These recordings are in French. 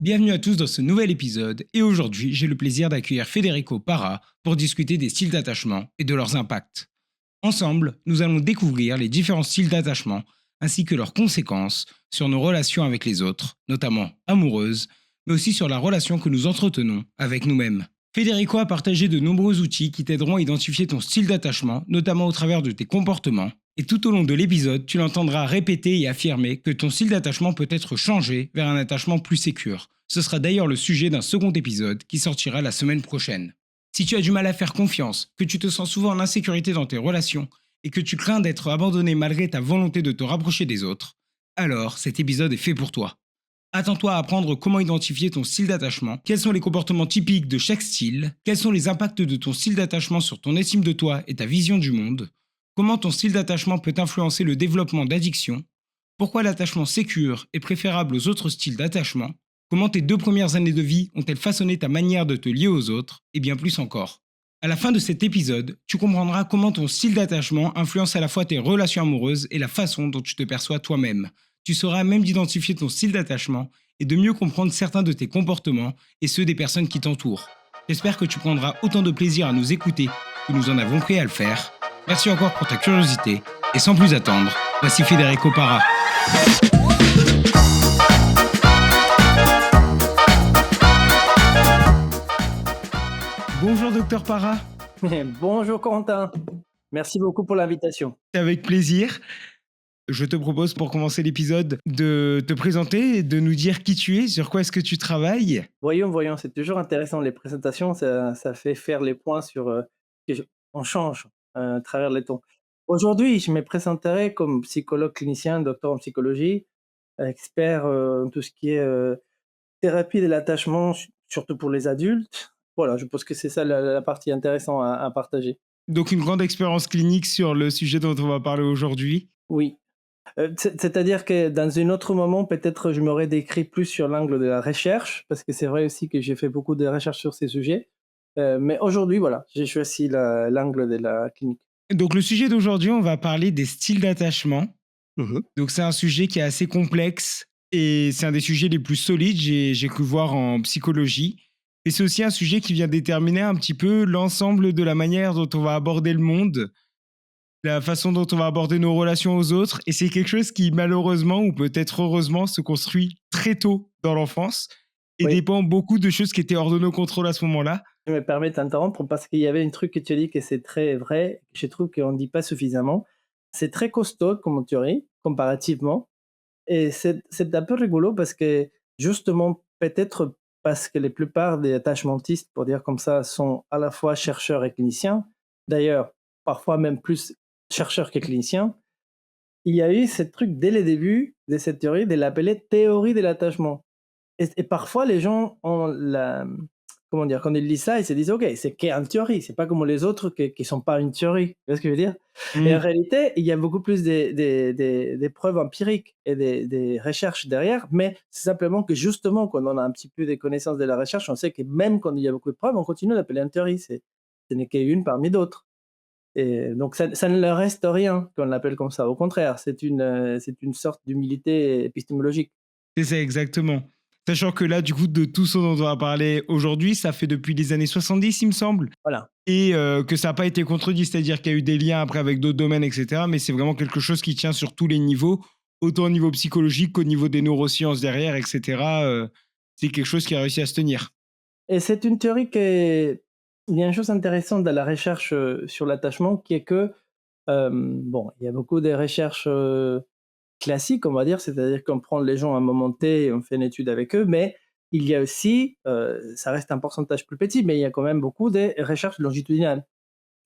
Bienvenue à tous dans ce nouvel épisode et aujourd'hui j'ai le plaisir d'accueillir Federico Parra pour discuter des styles d'attachement et de leurs impacts. Ensemble, nous allons découvrir les différents styles d'attachement ainsi que leurs conséquences sur nos relations avec les autres, notamment amoureuses, mais aussi sur la relation que nous entretenons avec nous-mêmes. Federico a partagé de nombreux outils qui t'aideront à identifier ton style d'attachement, notamment au travers de tes comportements. Et tout au long de l'épisode, tu l'entendras répéter et affirmer que ton style d'attachement peut être changé vers un attachement plus sécure. Ce sera d'ailleurs le sujet d'un second épisode qui sortira la semaine prochaine. Si tu as du mal à faire confiance, que tu te sens souvent en insécurité dans tes relations et que tu crains d'être abandonné malgré ta volonté de te rapprocher des autres, alors cet épisode est fait pour toi. Attends-toi à apprendre comment identifier ton style d'attachement, quels sont les comportements typiques de chaque style, quels sont les impacts de ton style d'attachement sur ton estime de toi et ta vision du monde, comment ton style d'attachement peut influencer le développement d'addictions, pourquoi l'attachement sécure est préférable aux autres styles d'attachement, comment tes 2 premières années de vie ont-elles façonné ta manière de te lier aux autres, et bien plus encore. À la fin de cet épisode, tu comprendras comment ton style d'attachement influence à la fois tes relations amoureuses et la façon dont tu te perçois toi-même. Tu sauras même d'identifier ton style d'attachement et de mieux comprendre certains de tes comportements et ceux des personnes qui t'entourent. J'espère que tu prendras autant de plaisir à nous écouter que nous en avons pris à le faire. Merci encore pour ta curiosité et sans plus attendre, voici Federico Parra. Bonjour docteur Parra. Bonjour Quentin, merci beaucoup pour l'invitation. Avec plaisir. Je te propose pour commencer l'épisode de te présenter et de nous dire qui tu es, sur quoi est-ce que tu travailles. Voyons, c'est toujours intéressant les présentations, ça fait faire les points sur, on change, à travers les temps. Aujourd'hui, je me présenterai comme psychologue clinicien, docteur en psychologie, expert, en tout ce qui est, thérapie de l'attachement, surtout pour les adultes. Voilà, je pense que c'est ça la partie intéressante à partager. Donc une grande expérience clinique sur le sujet dont on va parler aujourd'hui. Oui. C'est-à-dire que dans un autre moment, peut-être je m'aurais décrit plus sur l'angle de la recherche, parce que c'est vrai aussi que j'ai fait beaucoup de recherches sur ces sujets. Mais aujourd'hui, voilà, j'ai choisi l'angle de la clinique. Donc le sujet d'aujourd'hui, on va parler des styles d'attachement. Mhm. Donc c'est un sujet qui est assez complexe et c'est un des sujets les plus solides, j'ai cru voir en psychologie. Et c'est aussi un sujet qui vient déterminer un petit peu l'ensemble de la manière dont on va aborder le monde, la façon dont on va aborder nos relations aux autres. Et c'est quelque chose qui, malheureusement, ou peut-être heureusement, se construit très tôt dans l'enfance et Oui, dépend beaucoup de choses qui étaient hors de nos contrôles à ce moment-là. je me permets de t'interrompre parce qu'il y avait un truc que tu as dit que c'est très vrai, que je trouve qu'on ne dit pas suffisamment. C'est très costaud comme théorie, comparativement. Et c'est un peu rigolo parce que justement, peut-être parce que la plupart des attachmentistes, pour dire comme ça, sont à la fois chercheurs et cliniciens, d'ailleurs, parfois même plus chercheurs que cliniciens, il y a eu ce truc dès le début de cette théorie de l'appeler théorie de l'attachement. Et parfois, les gens ont la, comment dire, quand ils lisent ça, ils se disent, OK, c'est qu'en théorie, c'est pas comme les autres qui sont pas une théorie. Tu vois ce que je veux dire? Et en Mm. réalité, il y a beaucoup plus des preuves empiriques et des recherches derrière, mais c'est simplement que justement, quand on a un petit peu des connaissances de la recherche, on sait que même quand il y a beaucoup de preuves, on continue d'appeler une théorie. Ce n'est qu'une parmi d'autres. Et donc, ça ne leur reste rien qu'on l'appelle comme ça. Au contraire, c'est une sorte d'humilité épistémologique. C'est ça, exactement. Sachant que là, du coup, de tout ce dont on va parler aujourd'hui, ça fait depuis les années 70, il me semble, Voilà. et que ça n'a pas été contredit, c'est-à-dire qu'il y a eu des liens après avec d'autres domaines, etc. Mais c'est vraiment quelque chose qui tient sur tous les niveaux, autant au niveau psychologique qu'au niveau des neurosciences derrière, etc. C'est quelque chose qui a réussi à se tenir. Et c'est une théorie qui est il y a une chose intéressante dans la recherche, sur l'attachement qui est que, bon, il y a beaucoup de recherches, classiques, on va dire, c'est-à-dire qu'on prend les gens à un moment T et on fait une étude avec eux, mais il y a aussi, ça reste un pourcentage plus petit, mais il y a quand même beaucoup de recherches longitudinales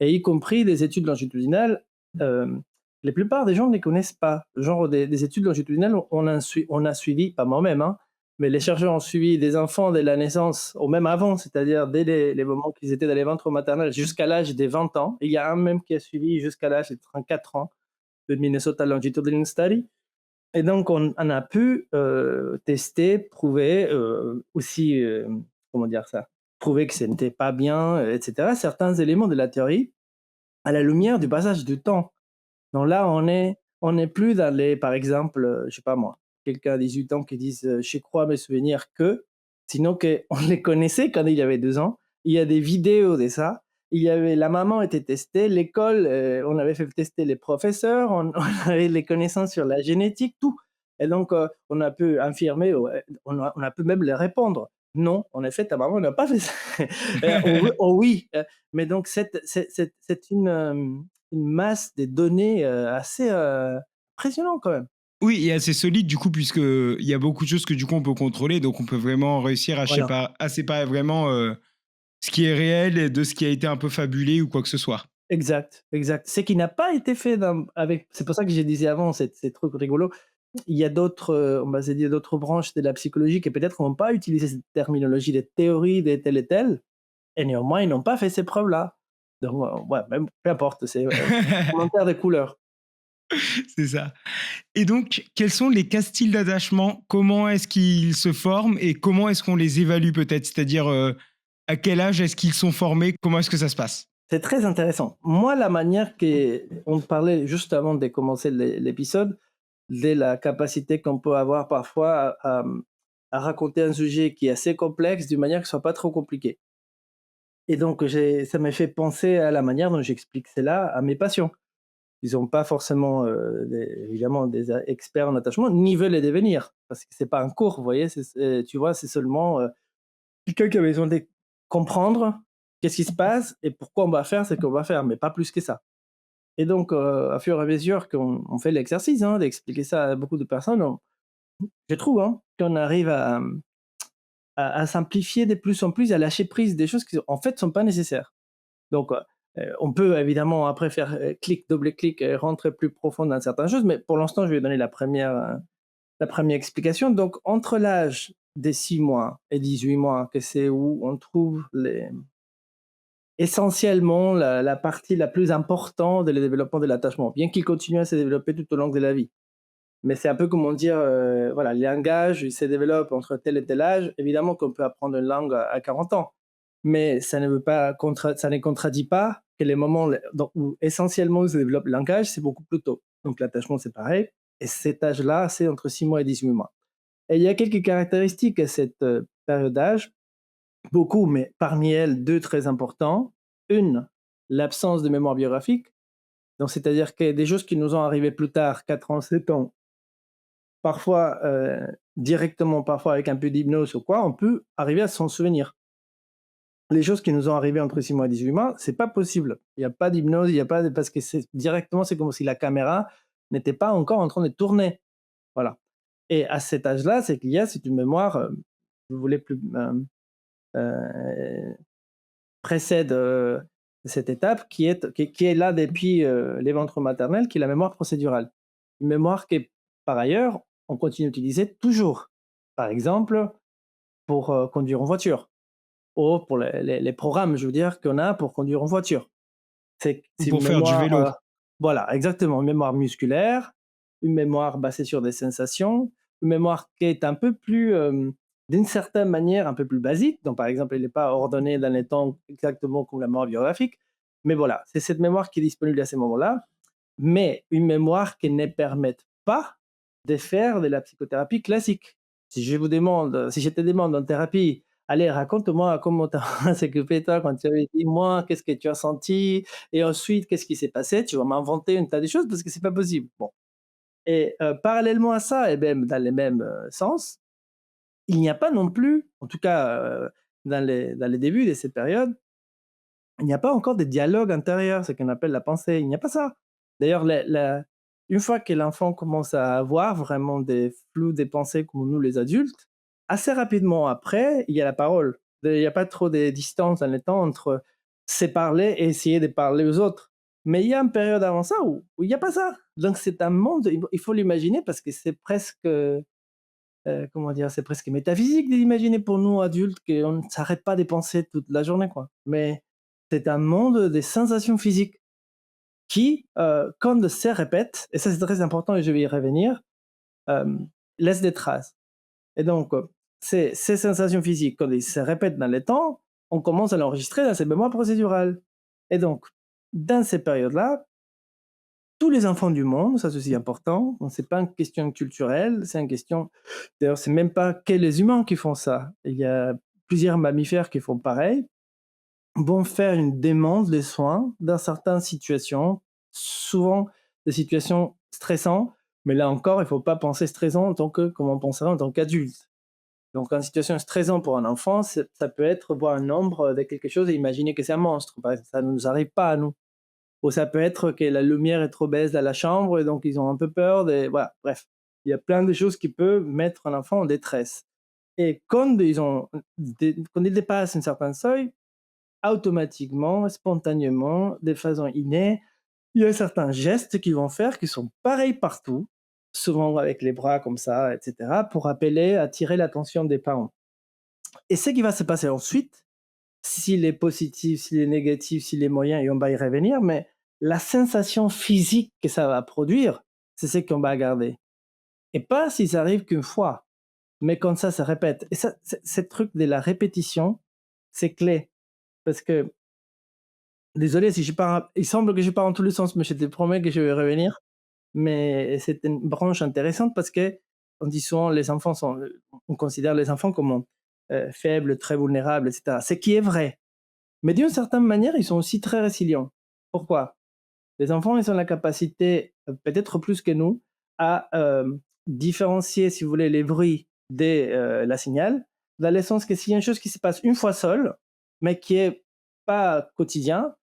et y compris des études longitudinales, hem, la plupart des gens ne les connaissent pas. Genre des études longitudinales, on a suivi, pas moi-même, hein, mais les chercheurs ont suivi des enfants dès la naissance ou même avant, c'est-à-dire dès les moments qu'ils étaient dans les ventres maternels jusqu'à l'âge des 20 ans. Il y a un même qui a suivi jusqu'à l'âge de 34 ans, de Minnesota Longitudinal Study. Et donc on a pu, tester, prouver, aussi, comment dire ça? Prouver que ce n'était pas bien, et cetera, certains éléments de la théorie à la lumière du passage du temps. Donc là, on n'est plus dans les par exemple, je sais pas moi, quelqu'un à 18 ans qui dise, «Je crois me souvenir que», sinon qu'on les connaissait quand il y avait 2 ans. Il y a des vidéos de ça. Il y avait la maman était testée, l'école, on avait fait tester les professeurs, on avait les connaissances sur la génétique, tout. Et donc, on a pu affirmer, ouais, on a pu même les répondre. Non, en effet, ta maman n'a pas fait ça. Oh oui, mais donc c'est une masse de données assez impressionnant quand même. Oui et assez solide du coup puisque il y a beaucoup de choses que du coup on peut contrôler, donc on peut vraiment réussir Voilà. à séparer vraiment, ce qui est réel et de ce qui a été un peu fabulé ou quoi que ce soit. Exact, exact. Ce qui n'a pas été fait avec c'est pour ça que je disais avant, ces trucs rigolos. Il y a d'autres, on va se dire d'autres branches de la psychologie qui peut-être n'ont pas utilisé cette terminologie de théorie de tel et tel, et néanmoins ils n'ont pas fait ces preuves-là. Donc, ouais, même peu importe, c'est, commentaire de couleur. C'est ça. Et donc, quels sont les cas styles d'attachement? Comment est-ce qu'ils se forment et comment est-ce qu'on les évalue peut-être? C'est-à-dire, à quel âge est-ce qu'ils sont formés? Comment est-ce que ça se passe? C'est très intéressant. Moi, la manière qu'on parlait juste avant de commencer l'épisode, de la capacité qu'on peut avoir parfois à raconter un sujet qui est assez complexe d'une manière qui ne soit pas trop compliquée. Et donc, ça m'a fait penser à la manière dont j'explique cela à mes patients. Ils n'ont pas forcément, évidemment, des experts en attachement, ni veulent les devenir, parce que c'est pas un cours, vous voyez, tu vois, c'est seulement quelqu'un qui a besoin de comprendre qu'est-ce qui se passe et pourquoi on va faire ce qu'on va faire, mais pas plus que ça. Et donc, à fur et à mesure qu'on fait l'exercice hein, d'expliquer ça à beaucoup de personnes, je trouve hein, qu'on arrive à simplifier de plus en plus, à lâcher prise des choses qui, en fait, ne sont pas nécessaires. Donc, on peut évidemment après faire clic, double-clic et rentrer plus profond dans certaines choses, mais pour l'instant, je vais donner la première explication. Donc, entre l'âge des 6 mois et 18 mois, que c'est où on trouve essentiellement la partie la plus importante du développement de l'attachement, bien qu'il continue à se développer tout au long de la vie. Mais c'est un peu comment dire, voilà, le langage, il se développe entre tel et tel âge. Évidemment qu'on peut apprendre une langue à 40 ans, mais ça ne veut pas ça ne contradit pas que les moments où essentiellement il se développe le langage, c'est beaucoup plus tôt. Donc l'attachement, c'est pareil. Et cet âge-là, c'est entre 6 mois et 18 mois. Et il y a quelques caractéristiques à cette période d'âge, beaucoup, mais parmi elles, deux très importants. Une, l'absence de mémoire biographique. Donc, c'est-à-dire que des choses qui nous ont arrivé plus tard, 4 ans, 7 ans, parfois directement, parfois avec un peu d'hypnose ou quoi, on peut arriver à s'en souvenir. Les choses qui nous ont arrivé entre 6 mois et 18 mois, c'est pas possible. Il n'y a pas d'hypnose, il y a pas de, parce que c'est directement, c'est comme si la caméra n'était pas encore en train de tourner. Voilà. Et à cet âge-là, c'est qu'il y a, c'est une mémoire, vous voulez plus, euh, précède cette étape qui est là depuis les ventres maternels, qui est la mémoire procédurale. Une mémoire qui est, par ailleurs, on continue d'utiliser toujours. Par exemple, pour conduire en voiture, ou pour les programmes, je veux dire, qu'on a pour conduire en voiture. Ou C'est une pour faire du mémoire, vélo? voilà, exactement, une mémoire musculaire, une mémoire basée sur des sensations, une mémoire qui est un peu plus, d'une certaine manière, un peu plus basique. Donc, par exemple, elle n'est pas ordonnée dans les temps exactement comme la mémoire biographique. Mais voilà, c'est cette mémoire qui est disponible à ces moments-là, mais une mémoire qui ne permet pas de faire de la psychothérapie classique. Si je te demande en thérapie, allez, raconte-moi comment tu as s'occupé toi quand tu avais 10 mois, qu'est-ce que tu as senti et ensuite qu'est-ce qui s'est passé? Tu vas m'inventer un tas de choses parce que c'est pas possible. Bon et parallèlement à ça et même dans les mêmes, sens, il n'y a pas non plus, en tout cas, dans les débuts de cette période, il n'y a pas encore de dialogue intérieur, ce qu'on appelle la pensée. Il n'y a pas ça. D'ailleurs, une fois que l'enfant commence à avoir vraiment des flous des pensées comme nous les adultes, assez rapidement après, il y a la parole. Il n'y a pas trop de distance dans le temps entre se parler et essayer de parler aux autres. Mais il y a une période avant ça où il n'y a pas ça. Donc c'est un monde, il faut l'imaginer parce que c'est presque, comment dire, c'est presque métaphysique d'imaginer pour nous adultes qu'on ne s'arrête pas de penser toute la journée, quoi. Mais c'est un monde des sensations physiques qui, quand se répète, et ça c'est très important et je vais y revenir, euh, laisse des traces. Et donc, ces sensations physiques, quand ils se répètent dans le temps, on commence à l'enregistrer dans ces mémoires procédurales. Et donc, dans ces périodes-là, tous les enfants du monde, ça c'est aussi important. Donc, c'est pas une question culturelle, c'est une question. D'ailleurs, c'est même pas que les humains qui font ça. Il y a plusieurs mammifères qui font pareil, vont faire une demande de soins dans certaines situations, souvent des situations stressantes, mais là encore, il ne faut pas penser stressant en tant que, comme on penserait en tant qu'adulte. Donc, une situation stressante pour un enfant, ça peut être voir un nombre de quelque chose et imaginer que c'est un monstre. Par exemple, ça ne nous arrive pas à nous. Ou ça peut être que la lumière est trop baisse dans la chambre et donc ils ont un peu peur. Voilà, bref. Il y a plein de choses qui peuvent mettre un enfant en détresse. Et quand ils dépassent un certain seuil, automatiquement, spontanément, de façon innée, il y a certains gestes qu'ils vont faire qui sont pareils partout, souvent avec les bras comme ça, etc., pour attirer l'attention des parents. Et ce qui va se passer ensuite, s'il est positif, s'il est négatif, s'il est moyen, et on va y revenir, mais la sensation physique que ça va produire, c'est ce qu'on va garder. Et pas si ça arrive qu'une fois, mais quand ça se répète. Et ça, ce truc de la répétition, c'est clé. Parce que désolé si je pars, il semble que je pars en tous les sens, mais je te promets que je vais revenir. Mais c'est une branche intéressante parce que on dit souvent les enfants sont, on considère les enfants comme faibles, très vulnérables, etc. Ce qui est vrai. Mais d'une certaine manière, ils sont aussi très résilients. Pourquoi? Les enfants, ils ont la capacité, peut-être plus que nous, à différencier, si vous voulez, les bruits de la signal, dans le sens que s'il y a une chose qui se passe une fois seule, mais qui est pas quotidien,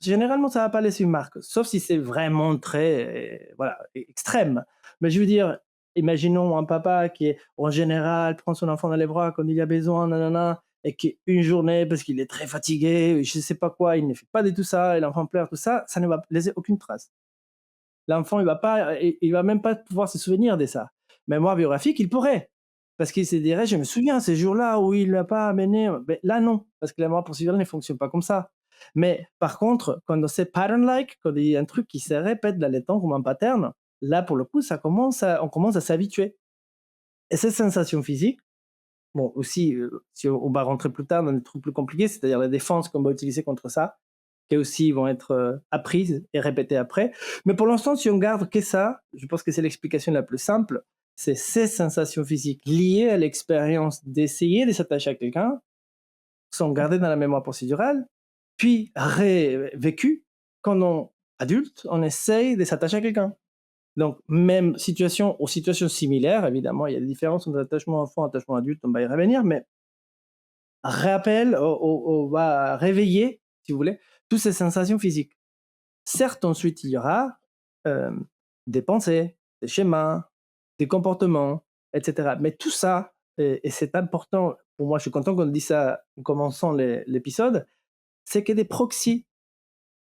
généralement, ça va pas laisser une marque, sauf si c'est vraiment très, voilà, extrême. Mais je veux dire, imaginons un papa qui est, en général, prend son enfant dans les bras quand il y a besoin, nanana, et qui une journée, parce qu'il est très fatigué, je sais pas quoi, il ne fait pas du tout ça, et l'enfant pleure, tout ça, ça ne va laisser aucune trace. L'enfant, il va même pas pouvoir se souvenir de ça. Mémoire biographique, il pourrait, parce qu'il se dirait, je me souviens ces jours-là où il l'a pas amené. Mais là, non, parce que la mémoire procédurale ne fonctionne pas comme ça. Mais par contre, quand c'est pattern-like, quand il y a un truc qui se répète dans les temps comme un pattern, là, pour le coup, on commence à s'habituer. Et ces sensations physiques, bon, aussi, si on va rentrer plus tard dans des trucs plus compliqués, c'est-à-dire la défense qu'on va utiliser contre ça, qui aussi vont être apprises et répétées après. Mais pour l'instant, si on garde que ça, je pense que c'est l'explication la plus simple, c'est ces sensations physiques liées à l'expérience d'essayer de s'attacher à quelqu'un, sont gardées dans la mémoire procédurale, puis vécues quand on adulte, on essaye de s'attacher à quelqu'un. Donc, même situation ou situation similaire, évidemment, il y a des différences entre attachement enfant et attachement adulte, on va y revenir, mais rappel, on va réveiller, si vous voulez, toutes ces sensations physiques. Certes, ensuite, il y aura euh, des pensées, des schémas, des comportements, etc. Mais tout ça, et c'est important, pour moi, je suis content qu'on dise ça en commençant l'épisode, c'est que des proxys,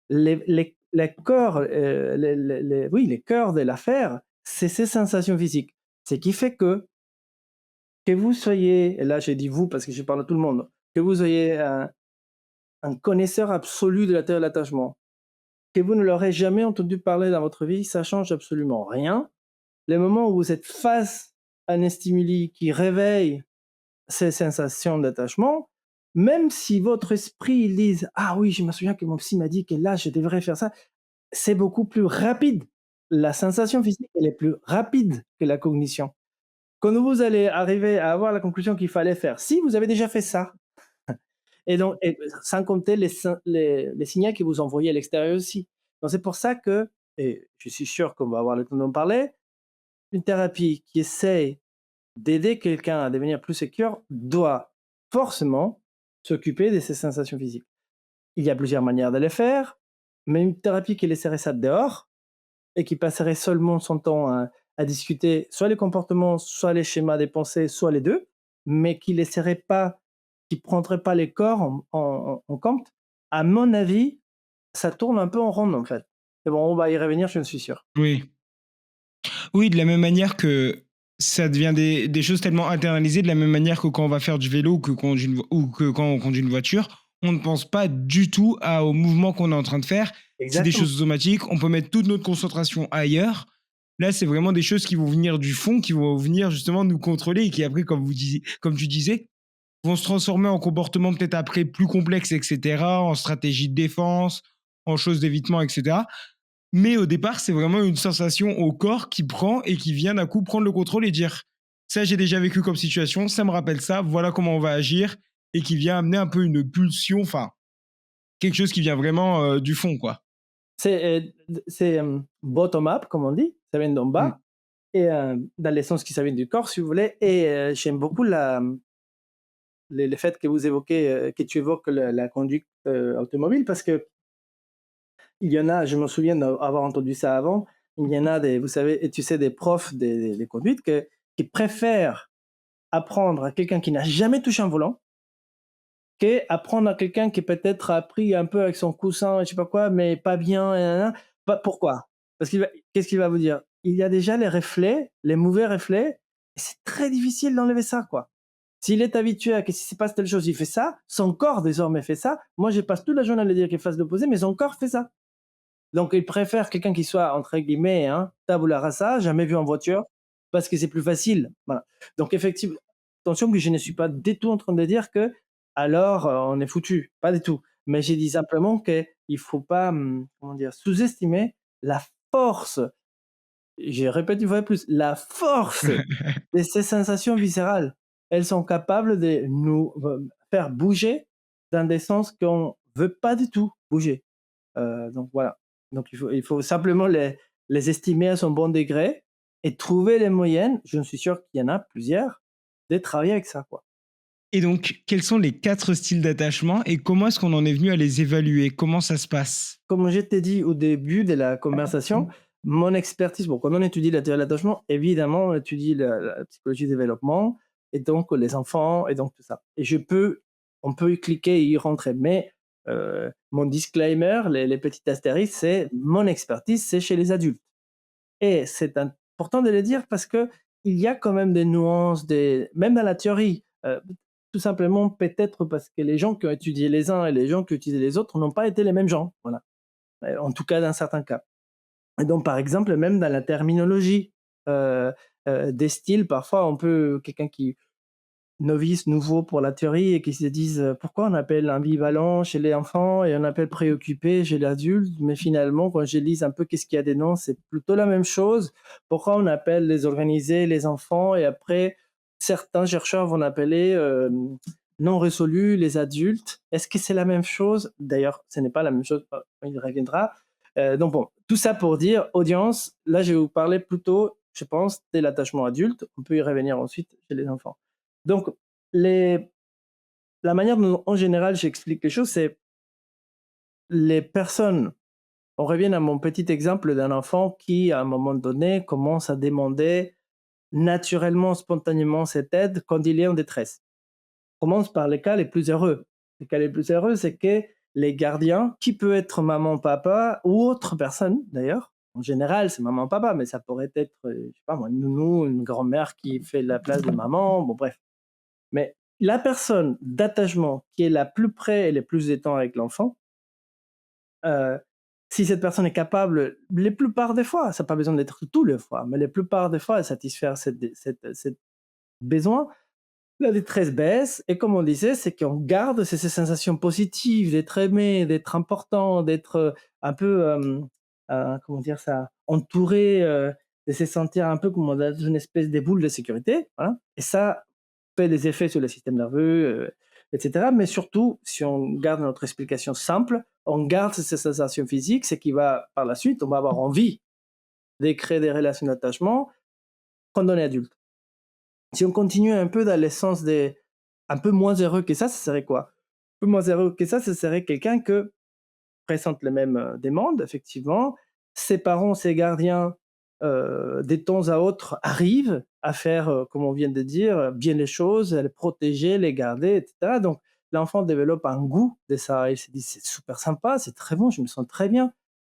les cœurs, oui, les cœurs de l'affaire, c'est ces sensations physiques. Ce qui fait que vous soyez, et là j'ai dit vous parce que je parle à tout le monde, que vous soyez un connaisseur absolu de la théorie de l'attachement, que vous ne l'aurez jamais entendu parler dans votre vie, ça change absolument rien. Les moments où vous êtes face à un stimuli qui réveille ces sensations d'attachement, même si votre esprit il dise ah oui, je me souviens que mon psy m'a dit que là je devrais faire ça, c'est beaucoup plus rapide. La sensation physique elle est plus rapide que la cognition. Quand vous allez arriver à avoir la conclusion qu'il fallait faire, si vous avez déjà fait ça, et donc, sans compter les signaux que vous envoyez à l'extérieur aussi. Donc, c'est pour ça que, et je suis sûr qu'on va avoir le temps d'en parler, une thérapie qui essaie d'aider quelqu'un à devenir plus sécure doit forcément s'occuper de ses sensations physiques. Il y a plusieurs manières de le faire, mais une thérapie qui laisserait ça dehors et qui passerait seulement son temps à discuter soit les comportements, soit les schémas des pensées, soit les deux, mais qui laisserait pas, qui prendrait pas les corps en compte, à mon avis, ça tourne un peu en rond en fait. Mais bon, on va y revenir, je suis sûr. Oui. Oui, de la même manière que ça devient des choses tellement internalisées, de la même manière que quand on va faire du vélo ou que quand on conduit une voiture, on ne pense pas du tout au mouvement qu'on est en train de faire. C'est des Exactement. choses automatiques, on peut mettre toute notre concentration ailleurs. Là, c'est vraiment des choses qui vont venir du fond, qui vont venir justement nous contrôler et qui après, comme tu disais, vont se transformer en comportement peut-être après plus complexe, etc., en stratégie de défense, en choses d'évitement, etc. Mais au départ, c'est vraiment une sensation au corps qui prend et qui vient d'un coup prendre le contrôle et dire ça, j'ai déjà vécu comme situation, ça me rappelle ça, voilà comment on va agir, et qui vient amener un peu une pulsion, enfin, quelque chose qui vient vraiment du fond, quoi. C'est bottom up, comme on dit, ça vient d'en Mm. bas, et dans le sens qui ça vient du corps, si vous voulez. Et j'aime beaucoup le fait que vous évoquez, que tu évoques la conduite automobile, parce que il y en a, je me souviens d'avoir entendu ça avant, il y en a des, vous savez, et tu sais, des profs des conduites qui préfèrent apprendre à quelqu'un qui n'a jamais touché un volant qu'apprendre à quelqu'un qui peut-être a appris un peu avec son coussin, je sais pas quoi, mais pas bien. Nanana. Pourquoi? Parce qu'est-ce qu'il va vous dire? Il y a déjà les reflets, les mauvais reflets, et c'est très difficile d'enlever ça, quoi. S'il est habitué à que si se passe telle chose, il fait ça, son corps désormais fait ça. Moi, je passe toute la journée à lui dire qu'il fasse l'opposé, mais son corps fait ça. Donc, il préfère quelqu'un qui soit, entre guillemets, hein, tabula rasa, jamais vu en voiture, parce que c'est plus facile. Voilà. Donc, effectivement, attention que je ne suis pas du tout en train de dire que alors on est foutu. Pas du tout. Mais j'ai dit simplement qu'il ne faut pas, comment dire, sous-estimer la force, je répète une fois de plus, la force de ces sensations viscérales. Elles sont capables de nous faire bouger dans des sens qu'on ne veut pas du tout bouger. Donc voilà. Donc il faut simplement les estimer à son bon degré et trouver les moyennes, je suis sûr qu'il y en a plusieurs, de travailler avec ça, quoi. Et donc, quels sont les 4 styles d'attachement et comment est-ce qu'on en est venu à les évaluer? Comment ça se passe? Comme je t'ai dit au début de la conversation, mon expertise, bon, quand on étudie la théorie de l'attachement, évidemment, on étudie la psychologie du développement et donc les enfants et donc tout ça. Et on peut y cliquer et y rentrer. Mais mon disclaimer, les petits astérisques, c'est mon expertise, c'est chez les adultes. Et c'est important de le dire parce que il y a quand même des nuances, même dans la théorie, tout simplement peut-être parce que les gens qui ont étudié les uns et les gens qui ont étudié les autres n'ont pas été les mêmes gens. Voilà. En tout cas, dans certains cas. Et donc, par exemple, même dans la terminologie des styles, parfois, on peut, quelqu'un qui novice, nouveau pour la théorie et qui se disent pourquoi on appelle ambivalent chez les enfants et on appelle préoccupé chez l'adulte, mais finalement, quand je lis un peu qu'est-ce qu'il y a des noms, c'est plutôt la même chose. Pourquoi on appelle les organisés les enfants et après, certains chercheurs vont appeler non résolus les adultes? Est-ce que c'est la même chose? D'ailleurs, ce n'est pas la même chose, il y reviendra. Donc bon, tout ça pour dire, audience, là je vais vous parler plutôt, je pense, de l'attachement adulte. On peut y revenir ensuite chez les enfants. Donc, les la manière dont, en général, j'explique les choses, c'est les personnes, on revient à mon petit exemple d'un enfant qui, à un moment donné, commence à demander naturellement, spontanément cette aide quand il est en détresse. On commence par les cas les plus heureux. Les cas les plus heureux, c'est que les gardiens, qui peut être maman, papa ou autre personne d'ailleurs, en général, c'est maman, papa, mais ça pourrait être, je sais pas moi, une nounou, une grand-mère qui fait la place de maman, bon bref. Mais la personne d'attachement qui est la plus près et le plus étant avec l'enfant, euh, si cette personne est capable, les plupart des fois, ça n'a pas besoin d'être tous les fois, mais les plupart des fois, de satisfaire cette besoin, la détresse baisse. Et comme on disait, c'est qu'on garde ces sensations positives d'être aimé, d'être important, d'être un peu, comment dire ça, entouré, de se sentir un peu comme dans une espèce de boule de sécurité. Voilà. Et ça, fait des effets sur le système nerveux, etc. Mais surtout, si on garde notre explication simple, on garde ces sensations physiques, c'est qui va, par la suite, on va avoir envie de créer des relations d'attachement quand on est adulte. Si on continue un peu dans l'essence des un peu moins heureux que ça serait quoi? Un peu moins heureux que ça, ce serait quelqu'un que présente les mêmes demandes, effectivement. Ses parents, ses gardiens, de temps à autre, arrivent à faire, comme on vient de dire, bien les choses, à les protéger, les garder, etc. Donc, l'enfant développe un goût de ça. Il se dit c'est super sympa, c'est très bon, je me sens très bien.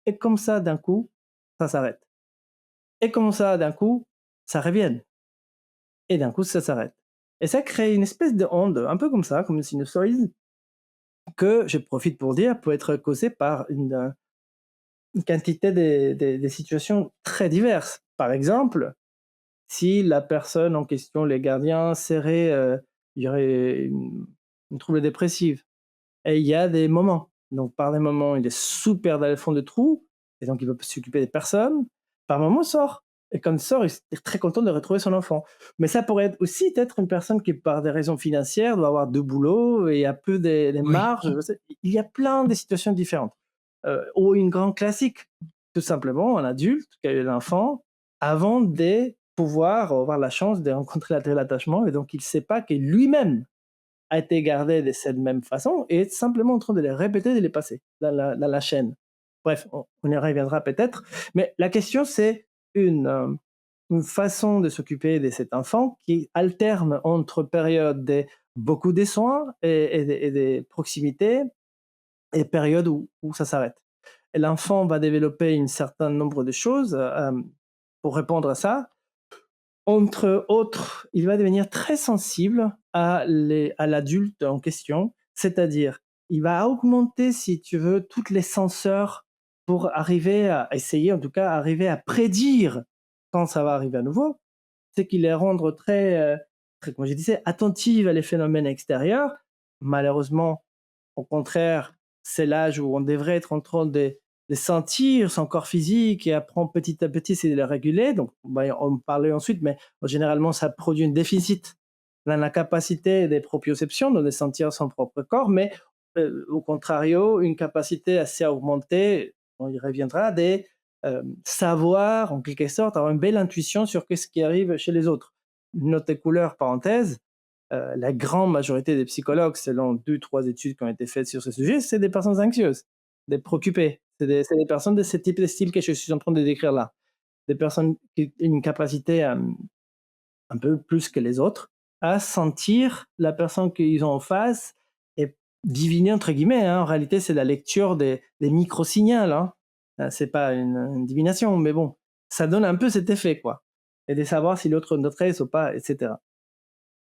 Et comme ça, d'un coup, ça s'arrête. Et comme ça, d'un coup, ça revient. Et d'un coup, ça s'arrête. Et ça crée une espèce de onde, un peu comme ça, comme une sinusoïde, que je profite pour dire peut être causée par une quantité de situations très diverses. Par exemple, si la personne en question, les gardiens, serait, il y aurait une trouble dépressive et il y a des moments, donc par des moments, il est super dans le fond de trou et donc il veut s'occuper des personnes, par moment il sort. Et quand il sort, il est très content de retrouver son enfant. Mais ça pourrait être aussi être une personne qui, par des raisons financières, doit avoir 2 boulots et a peu des Oui. marges. Il y a plein de situations différentes. Ou une grande classique, tout simplement un adulte qui a eu l'enfant avant de pouvoir avoir la chance de rencontrer l'attachement et donc il ne sait pas que lui-même a été gardé de cette même façon et est simplement en train de les répéter, de les passer dans la chaîne. Bref, on y reviendra peut-être, mais la question c'est une, euh, une façon de s'occuper de cet enfant qui alterne entre périodes de beaucoup de soins et des proximités et périodes où ça s'arrête. Et l'enfant va développer un certain nombre de choses pour répondre à ça. Entre autres, il va devenir très sensible à l'adulte en question, c'est-à-dire, il va augmenter, si tu veux, toutes les senseurs pour arriver à essayer, en tout cas, arriver à prédire quand ça va arriver à nouveau. C'est qu'il les rendre très, comme je disais, attentive à les phénomènes extérieurs. Malheureusement, au contraire, c'est l'âge où on devrait être en train de sentir son corps physique et apprendre petit à petit à essayer de le réguler. Donc, on va en parler ensuite, mais généralement, ça produit un déficit dans la capacité des proprioceptions, donc de sentir son propre corps, mais au contrario, une capacité assez augmentée, on y reviendra, de savoir, en quelque sorte, avoir une belle intuition sur ce qui arrive chez les autres. Note de couleur, parenthèse, la grande majorité des psychologues, selon 2-3 études qui ont été faites sur ce sujet, c'est des personnes anxieuses, des préoccupées. C'est des personnes de ce type de style que je suis en train de décrire là. Des personnes qui ont une capacité un peu plus que les autres à sentir la personne qu'ils ont en face et diviner, entre guillemets. Hein. En réalité, c'est la lecture des micro-signaux. Hein. C'est pas une divination, mais bon, ça donne un peu cet effet, quoi. Et de savoir si l'autre notre aise ou pas, etc.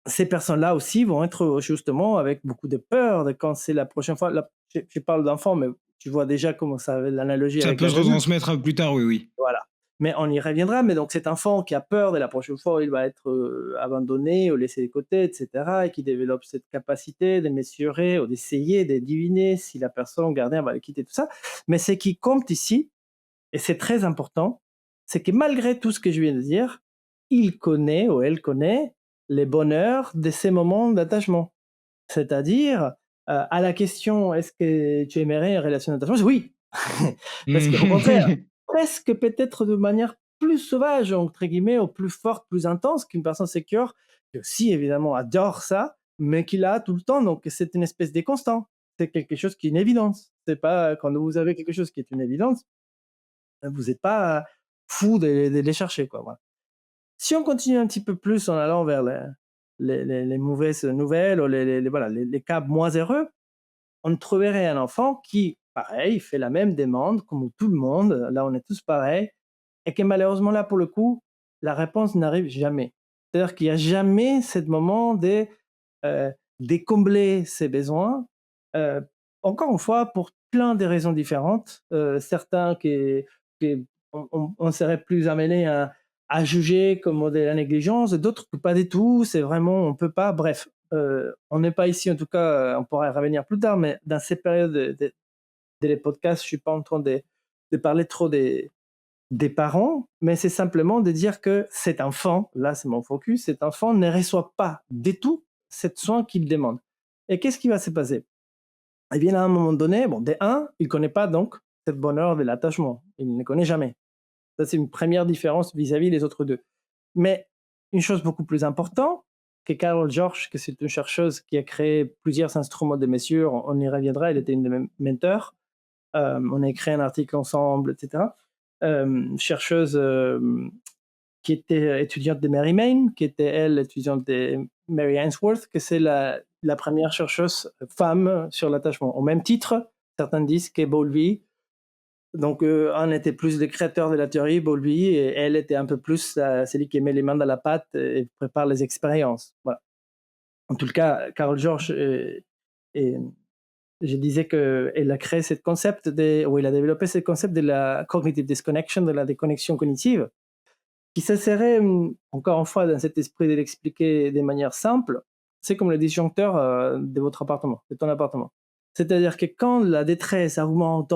Ces personnes-là aussi vont être justement avec beaucoup de peur de quand c'est la prochaine fois. Là, je parle d'enfants, mais tu vois déjà comment ça l'analogie Ça avec peut se les adultes. retransmettre plus tard, oui, oui. Voilà. Mais on y reviendra. Mais donc cet enfant qui a peur de la prochaine fois où il va être abandonné ou laissé de côté, etc., et qui développe cette capacité de mesurer ou d'essayer de deviner si la personne gardien va le quitter, tout ça. Mais ce qui compte ici, et c'est très important, c'est que malgré tout ce que je viens de dire, il connaît ou elle connaît les bonheurs de ces moments d'attachement. C'est-à-dire, à la question: «Est-ce que tu aimerais une relation d'attachement?» Oui! Parce qu'au contraire, presque peut-être de manière plus «sauvage» entre guillemets, ou plus forte, plus intense qu'une personne sécure, qui aussi évidemment adore ça, mais qui l'a tout le temps, donc c'est une espèce de constant. C'est quelque chose qui est une évidence. C'est pas quand vous avez quelque chose qui est une évidence, vous êtes pas fou de les chercher, quoi, voilà. Si on continue un petit peu plus en allant vers les mauvaises nouvelles ou voilà, les cas moins heureux, on trouverait un enfant qui, pareil, fait la même demande comme tout le monde, là on est tous pareils, et que malheureusement là pour le coup, la réponse n'arrive jamais. C'est-à-dire qu'il n'y a jamais ce moment de combler ses besoins, euh, encore une fois, pour plein de raisons différentes. Certains qui on serait plus amené à juger comme de la négligence, d'autres que pas du tout, c'est vraiment, on peut pas, bref. On n'est pas ici, en tout cas, on pourra y revenir plus tard, mais dans ces périodes les podcasts, je suis pas en train de parler trop des parents, mais c'est simplement de dire que cet enfant, là c'est mon focus, cet enfant ne reçoit pas du tout cette soin qu'il demande. Et qu'est-ce qui va se passer? Eh bien, à un moment donné, bon, de un, il ne connaît pas donc cette bonheur de l'attachement. Il ne connaît jamais. Ça, c'est une première différence vis-à-vis des autres deux. Mais une chose beaucoup plus importante, que Carol George, que c'est une chercheuse qui a créé plusieurs instruments de mesure, on y reviendra, elle était une de mes mentors, on a écrit un article ensemble, etc. Chercheuse qui était étudiante de Mary Main, qui était, elle, étudiante de Mary Ainsworth, que c'est la première chercheuse femme sur l'attachement. Au même titre, certains disent que Bowlby, donc un était plus le créateur de la théorie, Bowlby, et elle était un peu plus celui qui met les mains dans la pâte et prépare les expériences. Voilà. En tout cas, Carol George, et je disais qu'elle a créé ce concept, ou il a développé ce concept de la cognitive disconnection, de la déconnexion cognitive, qui s'insérait, encore une fois, dans cet esprit de l'expliquer de manière simple. C'est comme le disjoncteur de votre appartement, de ton appartement. C'est-à-dire que quand la détresse augmente,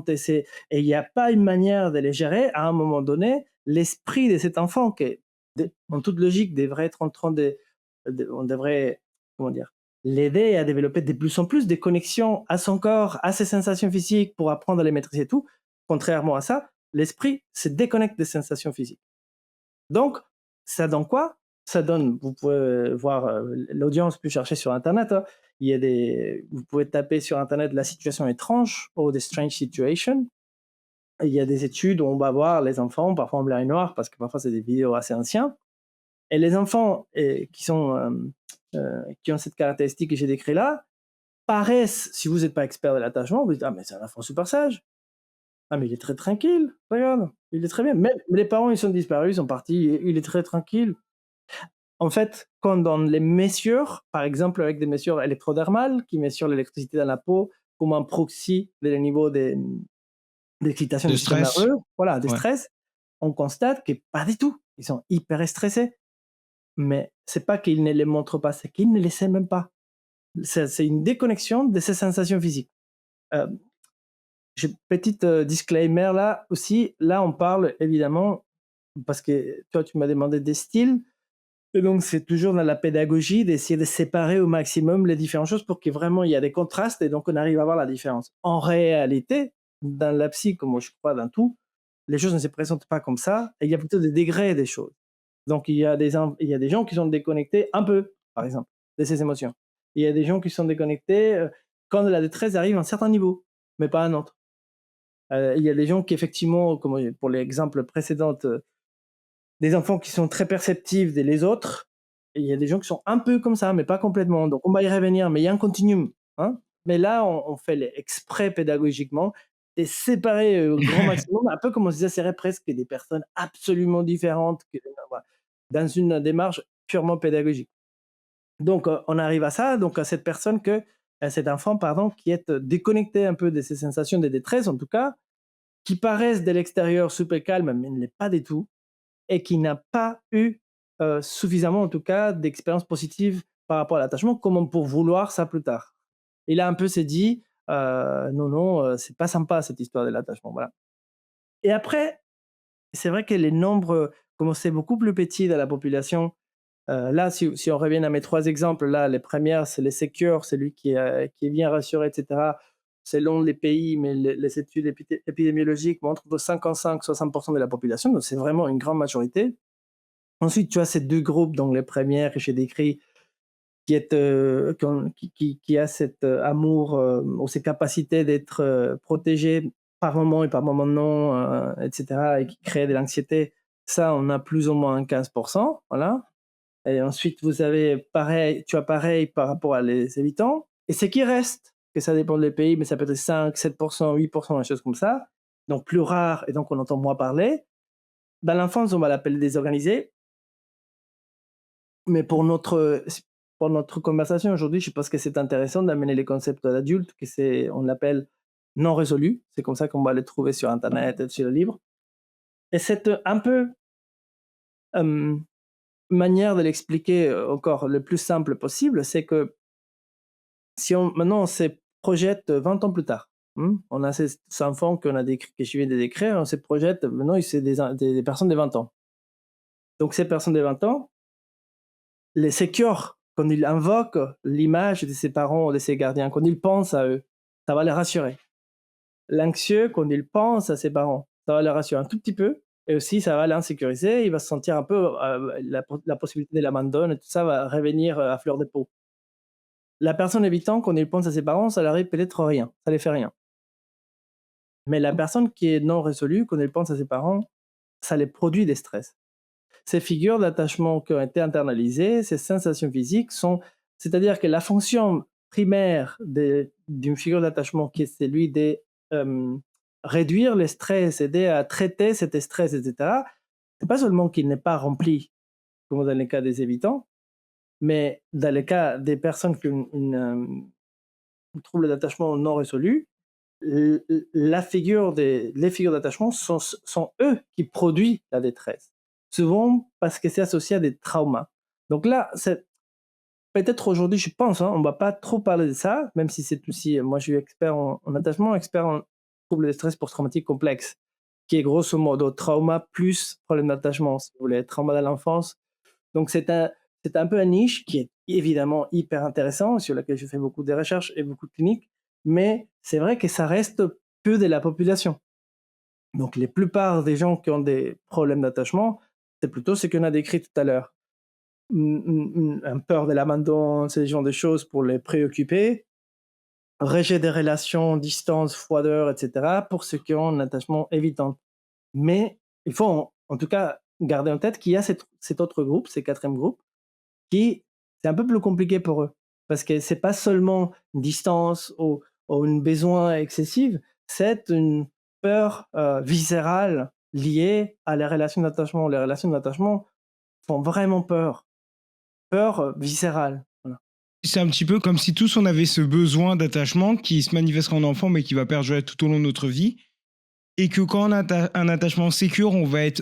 et il n'y a pas une manière de les gérer, à un moment donné, l'esprit de cet enfant, qui, en toute logique, devrait être en train on devrait, comment dire, l'aider à développer de plus en plus des connexions à son corps, à ses sensations physiques pour apprendre à les maîtriser et tout. Contrairement à ça, l'esprit se déconnecte des sensations physiques. Donc, ça donne quoi? Ça donne, vous pouvez voir, l'audience peut chercher sur Internet, hein. Vous pouvez taper sur Internet la situation étrange ou des strange situations. Il y a des études où on va voir les enfants, parfois en blanc et noir, parce que parfois c'est des vidéos assez anciennes. Et les enfants qui ont cette caractéristique que j'ai décrite là, paraissent, si vous n'êtes pas expert de l'attachement, vous dites: ah, mais c'est un enfant super sage. Ah, mais il est très tranquille, regarde, il est très bien. Même les parents, ils sont disparus, ils sont partis, il est très tranquille. En fait, quand on les mesure, par exemple avec des mesures électrodermales qui mesurent l'électricité dans la peau comme un proxy des niveaux d'excitation De du système stress? nerveux, voilà, de Ouais. stress, on constate que pas du tout. Ils sont hyper stressés. Mais c'est pas qu'ils ne les montrent pas, c'est qu'ils ne les savent même pas. C'est une déconnexion de ces sensations physiques. Euh, Petite disclaimer là aussi, là on parle évidemment, parce que toi tu m'as demandé des styles, et donc c'est toujours dans la pédagogie d'essayer de séparer au maximum les différentes choses pour que vraiment il y a des contrastes et donc on arrive à voir la différence. En réalité, dans la psy, comme je crois dans tout, les choses ne se présentent pas comme ça, et il y a plutôt des degrés des choses. Donc il y a des gens qui sont déconnectés un peu, par exemple, de ces émotions. Il y a des gens qui sont déconnectés quand la détresse arrive à un certain niveau, mais pas à un autre. Il y a des gens qui effectivement, comme pour l'exemple précédent, des enfants qui sont très perceptifs des les autres, et il y a des gens qui sont un peu comme ça, mais pas complètement. Donc on va y revenir, mais il y a un continuum, hein. Mais là, on fait exprès pédagogiquement et séparer au grand maximum, un peu comme on se disait, presque des personnes absolument différentes voilà, dans une démarche purement pédagogique. Donc on arrive à ça, donc à cette personne à cet enfant, pardon, qui est déconnecté un peu de ses sensations de détresse, en tout cas, qui paraissent de l'extérieur super calme, mais ne l'est pas du tout, et qui n'a pas eu suffisamment, en tout cas, d'expériences positives par rapport à l'attachement, comme pour vouloir ça plus tard. Il a un peu s'est dit, non, non, c'est pas sympa cette histoire de l'attachement, voilà. Et après, c'est vrai que les nombres, comme c'est beaucoup plus petit dans la population, là, si on revient à mes trois exemples, là, les premières, c'est les secures, celui qui est bien rassuré, etc. Selon les pays, mais les études épidémiologiques montrent que 55-60% de la population, donc c'est vraiment une grande majorité. Ensuite, tu as ces deux groupes, donc les premières que j'ai décrit, qui a cet amour ou ces capacités d'être protégé par moment et par moment non, etc., et qui créent de l'anxiété. Ça, on a plus ou moins 15%, voilà. Et ensuite, tu as pareil par rapport à les habitants. Et ce qui reste, que ça dépend des pays, mais ça peut être 5, 7%, 8%, des choses comme ça. Donc plus rare, et donc on entend moins parler. Dans l'enfance, on va l'appeler désorganisé. Mais pour notre conversation aujourd'hui, je pense que c'est intéressant d'amener les concepts d'adultes, on l'appelle non résolus. C'est comme ça qu'on va les trouver sur Internet et sur le livre. Et cette un peu manière de l'expliquer encore le plus simple possible, c'est que si maintenant on se projette 20 ans plus tard, on a ces enfants que je viens de décrire, on se projette, maintenant c'est des personnes de 20 ans. Donc ces personnes de 20 ans, les secures, quand ils invoquent l'image de ses parents ou de ses gardiens, quand ils pensent à eux, ça va les rassurer. L'anxieux, quand il pense à ses parents, ça va les rassurer un tout petit peu, et aussi ça va l'insécuriser, il va se sentir un peu, la possibilité de l'abandon et tout ça va revenir à fleur de peau. La personne évitant, quand il pense à ses parents, ça leur peut-être rien, ça les fait rien. Mais la personne qui est non résolue, quand elle pense à ses parents, ça les produit des stress. Ces figures d'attachement qui ont été internalisées, ces sensations physiques c'est-à-dire que la fonction primaire d'une figure d'attachement qui est celui de réduire le stress, aider à traiter cet stress, etc., c'est pas seulement qu'il n'est pas rempli, comme dans le cas des évitants, mais dans le cas des personnes qui ont un trouble d'attachement non résolu, les figures d'attachement sont eux qui produisent la détresse. Souvent parce que c'est associé à des traumas. Donc là, peut-être aujourd'hui, je pense, hein, on va pas trop parler de ça, même si c'est aussi, moi je suis expert en attachement, expert en troubles de stress post-traumatique complexe, qui est grosso modo trauma plus problème d'attachement, si vous voulez, trauma de l'enfance. Donc c'est un peu un niche qui est évidemment hyper intéressant, sur lequel je fais beaucoup de recherches et beaucoup de cliniques, mais c'est vrai que ça reste peu de la population. Donc la plupart des gens qui ont des problèmes d'attachement, c'est plutôt ce qu'on a décrit tout à l'heure. Un peur de l'abandon, ce genre de choses pour les préoccuper, rejet des relations, distance, froideur, etc., pour ceux qui ont un attachement évitant. Mais il faut en tout cas garder en tête qu'il y a cet autre groupe, ce quatrième groupe, qui c'est un peu plus compliqué pour eux. Parce que c'est pas seulement une distance ou un besoin excessif, c'est une peur viscérale liée à les relations d'attachement. Les relations d'attachement font vraiment peur. Peur viscérale. Voilà. C'est un petit peu comme si tous on avait ce besoin d'attachement qui se manifeste en enfant mais qui va perdurer tout au long de notre vie. Et que quand on a un attachement sécure, on va être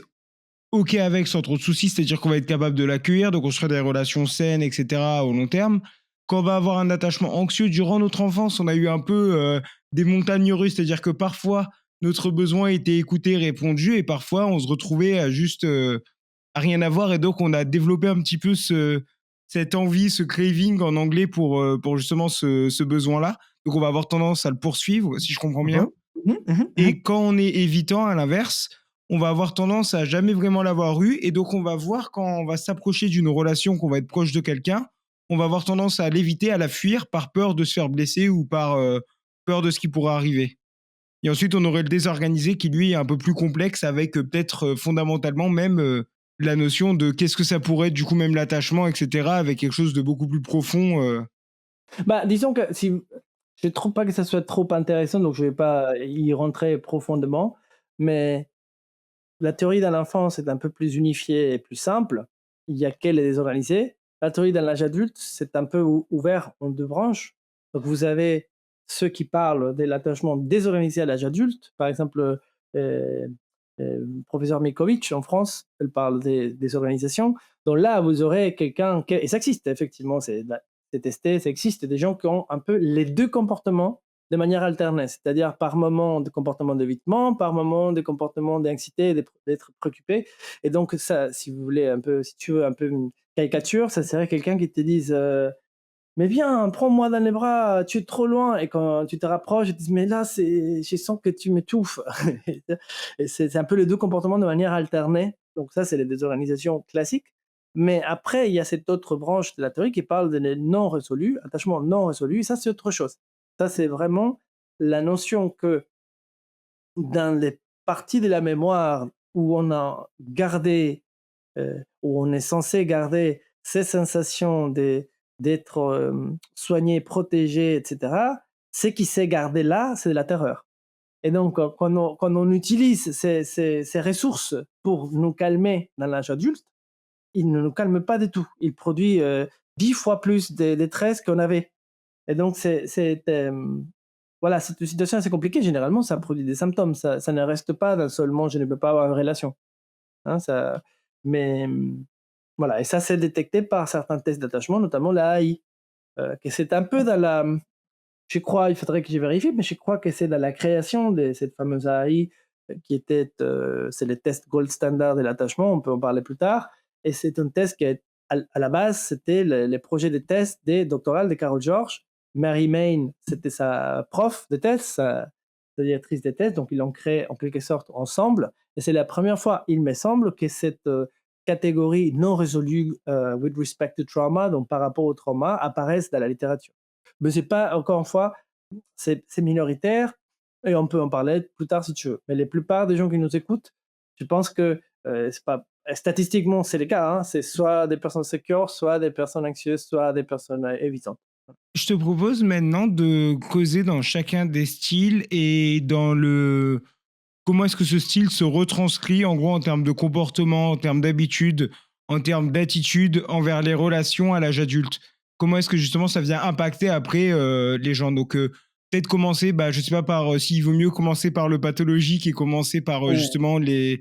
OK avec sans trop de soucis, c'est-à-dire qu'on va être capable de l'accueillir, de construire des relations saines, etc. au long terme. Quand on va avoir un attachement anxieux durant notre enfance, on a eu un peu des montagnes russes, c'est-à-dire que parfois notre besoin était écouté, répondu, et parfois on se retrouvait à juste à rien avoir, et donc on a développé un petit peu cette envie, ce craving en anglais pour justement ce besoin-là. Donc on va avoir tendance à le poursuivre, si je comprends bien. Mhm. Mhm, mhm, mhm. Et quand on est évitant, à l'inverse, on va avoir tendance à jamais vraiment l'avoir eu. Et donc, on va voir quand on va s'approcher d'une relation, qu'on va être proche de quelqu'un, on va avoir tendance à l'éviter, à la fuir par peur de se faire blesser ou par peur de ce qui pourrait arriver. Et ensuite, on aurait le désorganisé qui, lui, est un peu plus complexe avec peut-être fondamentalement même la notion de qu'est-ce que ça pourrait être, du coup, même l'attachement, etc., avec quelque chose de beaucoup plus profond. Bah, disons que si je ne trouve pas que ça soit trop intéressant, donc je ne vais pas y rentrer profondément, mais la théorie dans l'enfance est un peu plus unifiée et plus simple. Il y a qu'elle est désorganisée. La théorie dans l'âge adulte, c'est un peu ouvert en deux branches. Donc vous avez ceux qui parlent de l'attachement désorganisé à l'âge adulte. Par exemple, professeur Mikovic en France, elle parle des organisations. Donc là, vous aurez quelqu'un, et ça existe effectivement, c'est testé, ça existe, des gens qui ont un peu les deux comportements de manière alternée, c'est-à-dire par moment de comportement d'évitement, par moment de comportement d'anxiété, d'être préoccupé. Et donc ça, si vous voulez un peu, si tu veux un peu une caricature, ça serait quelqu'un qui te dise mais viens, prends-moi dans les bras, tu es trop loin. Et quand tu te rapproches, ils te disent mais là, je sens que tu m'étouffes. Et c'est un peu les deux comportements de manière alternée. Donc ça, c'est les désorganisations classiques. Mais après, il y a cette autre branche de la théorie qui parle de non résolus, attachement non résolu. Ça, c'est autre chose. Ça, c'est vraiment la notion que dans les parties de la mémoire où on a gardé, où on est censé garder ces sensations d'être soigné, protégé, etc., ce qui s'est gardé là, c'est de la terreur. Et donc, quand on utilise ces ressources pour nous calmer dans l'âge adulte, il ne nous calme pas du tout. Il produit 10 fois plus de détresse qu'on avait. Et donc, voilà, cette situation assez compliquée. Généralement, ça produit des symptômes. Ça ne reste pas dans seulement je ne peux pas avoir une relation. Hein, mais voilà, et ça, c'est détecté par certains tests d'attachement, notamment la AI, que c'est un peu dans la. Je crois, il faudrait que je vérifie, mais je crois que c'est dans la création de cette fameuse AI qui était, c'est le test gold standard de l'attachement, on peut en parler plus tard, et c'est un test qui est, à la base, c'était le projet de test des doctorales de Carol George. Mary Main, c'était sa prof de test, sa directrice des tests, donc ils l'ont créé en quelque sorte ensemble, et c'est la première fois, il me semble, que cette catégorie non résolue with respect to trauma, donc par rapport au trauma, apparaissent dans la littérature. Mais c'est pas, encore une fois, c'est minoritaire et on peut en parler plus tard si tu veux. Mais la plupart des gens qui nous écoutent, je pense que c'est pas statistiquement c'est le cas. Hein, c'est soit des personnes sécures, soit des personnes anxieuses, soit des personnes évitantes. Je te propose maintenant de causer dans chacun des styles et dans le comment est-ce que ce style se retranscrit en gros en termes de comportement, en termes d'habitude, en termes d'attitude envers les relations à l'âge adulte. Comment est-ce que justement ça vient impacter après les gens. Donc peut-être commencer, bah, je sais pas, par s'il vaut mieux commencer par le pathologique et commencer par Ouais. justement les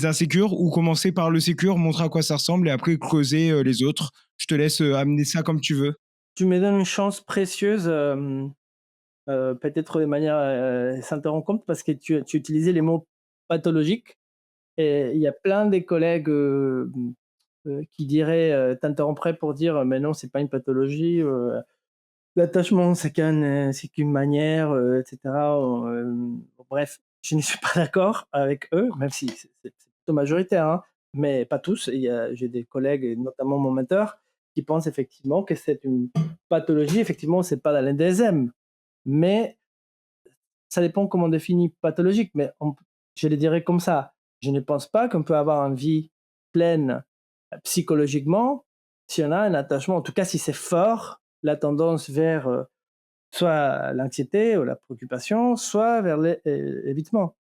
insécures, ou commencer par le sécure, montrer à quoi ça ressemble et après creuser les autres. Je te laisse amener ça comme tu veux. Tu me donnes une chance précieuse, peut-être de manière, sans te rendre compte parce que tu utilisais les mots pathologiques et il y a plein des collègues, qui diraient, t'interrompraient pour dire: «Mais non, c'est pas une pathologie, l'attachement c'est qu'une manière, et cetera», bref, je ne suis pas d'accord avec eux, même si c'est plutôt majoritaire, hein, mais pas tous. J'ai des collègues et notamment mon mentor qui pensent effectivement que c'est une pathologie. Effectivement, c'est pas dans le DSM, mais ça dépend comment on définit pathologique, mais je le dirais comme ça. Je ne pense pas qu'on peut avoir une vie pleine psychologiquement si on a un attachement, en tout cas si c'est fort, la tendance vers soit l'anxiété ou la préoccupation, soit vers l'évitement.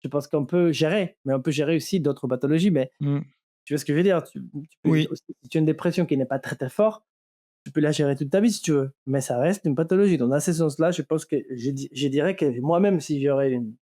Je pense qu'on peut gérer, mais on peut gérer aussi d'autres pathologies. Mais Mmh. tu vois ce que je veux dire? Tu peux Oui. aussi, si tu as une dépression qui n'est pas très très forte, tu peux la gérer toute ta vie si tu veux, mais ça reste une pathologie. Donc dans ce sens-là, je pense que je dirais que moi-même, si j'aurais une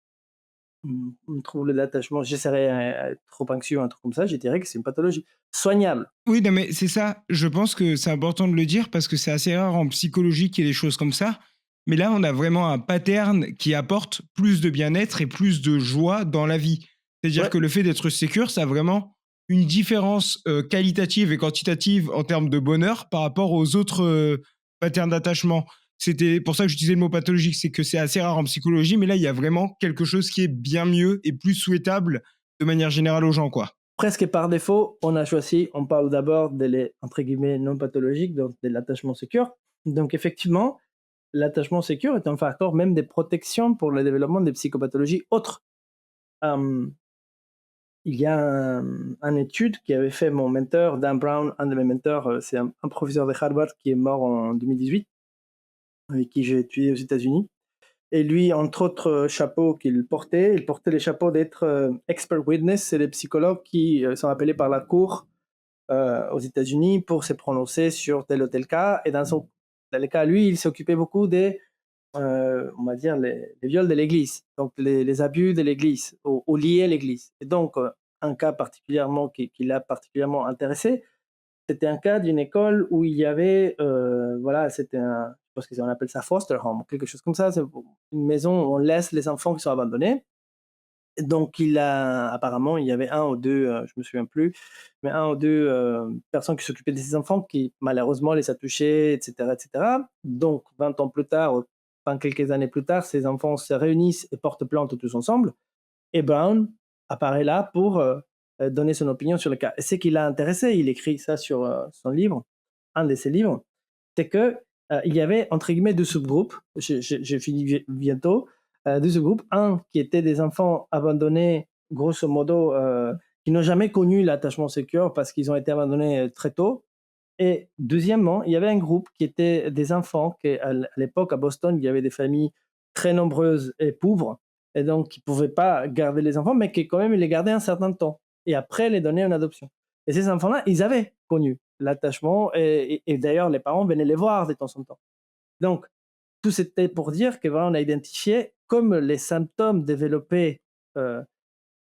trouble d'attachement, j'essaierais à être trop anxieux, un truc comme ça, je dirais que c'est une pathologie soignable. Oui, non, mais c'est ça. Je pense que c'est important de le dire parce que c'est assez rare en psychologie qu'il y ait des choses comme ça. Mais là, on a vraiment un pattern qui apporte plus de bien-être et plus de joie dans la vie. C'est-à-dire Ouais, que le fait d'être sécure, ça a vraiment une différence qualitative et quantitative en termes de bonheur par rapport aux autres patterns d'attachement. C'était pour ça que j'utilisais le mot pathologique, c'est que c'est assez rare en psychologie, mais là, il y a vraiment quelque chose qui est bien mieux et plus souhaitable de manière générale aux gens, quoi. presque par défaut, on parle d'abord de les, entre guillemets, non pathologiques, donc de l'attachement sécure. Donc effectivement, l'attachement sécure est un facteur même de protection pour le développement des psychopathologies autres. Hem, il y a une étude qui avait fait mon mentor, Dan Brown, un de mes mentors, c'est un professeur de Harvard qui est mort en 2018, avec qui j'ai étudié aux États-Unis. Et lui, entre autres chapeaux qu'il portait, il portait les chapeaux d'être expert witness. C'est les psychologues qui sont appelés par la cour aux États-Unis pour se prononcer sur tel ou tel cas. Et dans le cas, lui, il s'occupait beaucoup des, on va dire, les viols de l'Église, donc les abus de l'Église, ou liés à l'Église. Et donc, un cas particulièrement qui l'a particulièrement intéressé, c'était un cas d'une école où il y avait, voilà, c'était un, je pense qu'on appelle ça foster home, quelque chose comme ça. C'est une maison où on laisse les enfants qui sont abandonnés. Et donc, apparemment, il y avait un ou deux, je me souviens plus, mais un ou deux personnes qui s'occupaient de ces enfants qui, malheureusement, les a touchés, etc., etc. Donc, 20 ans plus tard, enfin quelques années plus tard, ces enfants se réunissent et portent plainte tous ensemble. Et Brown apparaît là pour donner son opinion sur le cas. Et ce qui l'a intéressé, il écrit ça sur son livre, un de ses livres, c'est que il y avait entre guillemets deux sous-groupes. Je finis bientôt. Deux sous-groupes. Un qui était des enfants abandonnés, grosso modo, qui n'ont jamais connu l'attachement sécure parce qu'ils ont été abandonnés très tôt. Et deuxièmement, il y avait un groupe qui était des enfants qui, à l'époque, à Boston, il y avait des familles très nombreuses et pauvres, et donc qui ne pouvaient pas garder les enfants, mais qui quand même les gardaient un certain temps, et après les donnaient en adoption. Et ces enfants-là, ils avaient connu l'attachement, et d'ailleurs, les parents venaient les voir de temps en temps. Donc, tout c'était pour dire que voilà, on a identifié comme les symptômes développés. euh,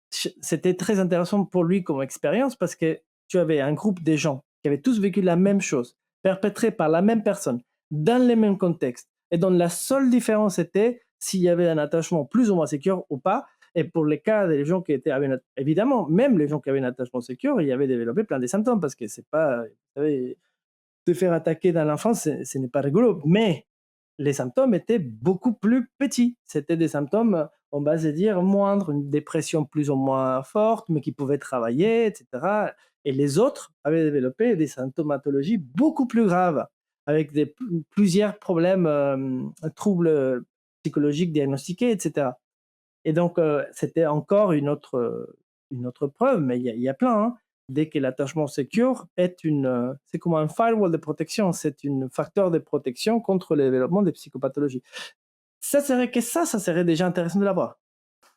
C'était très intéressant pour lui comme expérience parce que tu avais un groupe de gens qui avaient tous vécu la même chose, perpétrée par la même personne, dans les mêmes contextes, et dont la seule différence était s'il y avait un attachement plus ou moins sécure ou pas. Et pour les cas des gens qui étaient, évidemment, même les gens qui avaient un attachement sécure, ils avaient développé plein de symptômes parce que c'est pas, vous savez, se faire attaquer dans l'enfance, ce n'est pas rigolo. Mais les symptômes étaient beaucoup plus petits. C'était des symptômes, on va se dire, moindres, une dépression plus ou moins forte, mais qui pouvait travailler, etc. Et les autres avaient développé des symptomatologies beaucoup plus graves, avec plusieurs problèmes, troubles psychologiques diagnostiqués, etc. Et donc, c'était encore une autre preuve, mais il y a plein, hein. Dès que l'attachement secure est c'est comme un firewall de protection, c'est un facteur de protection contre le développement des psychopathologies. Ça serait déjà intéressant de l'avoir.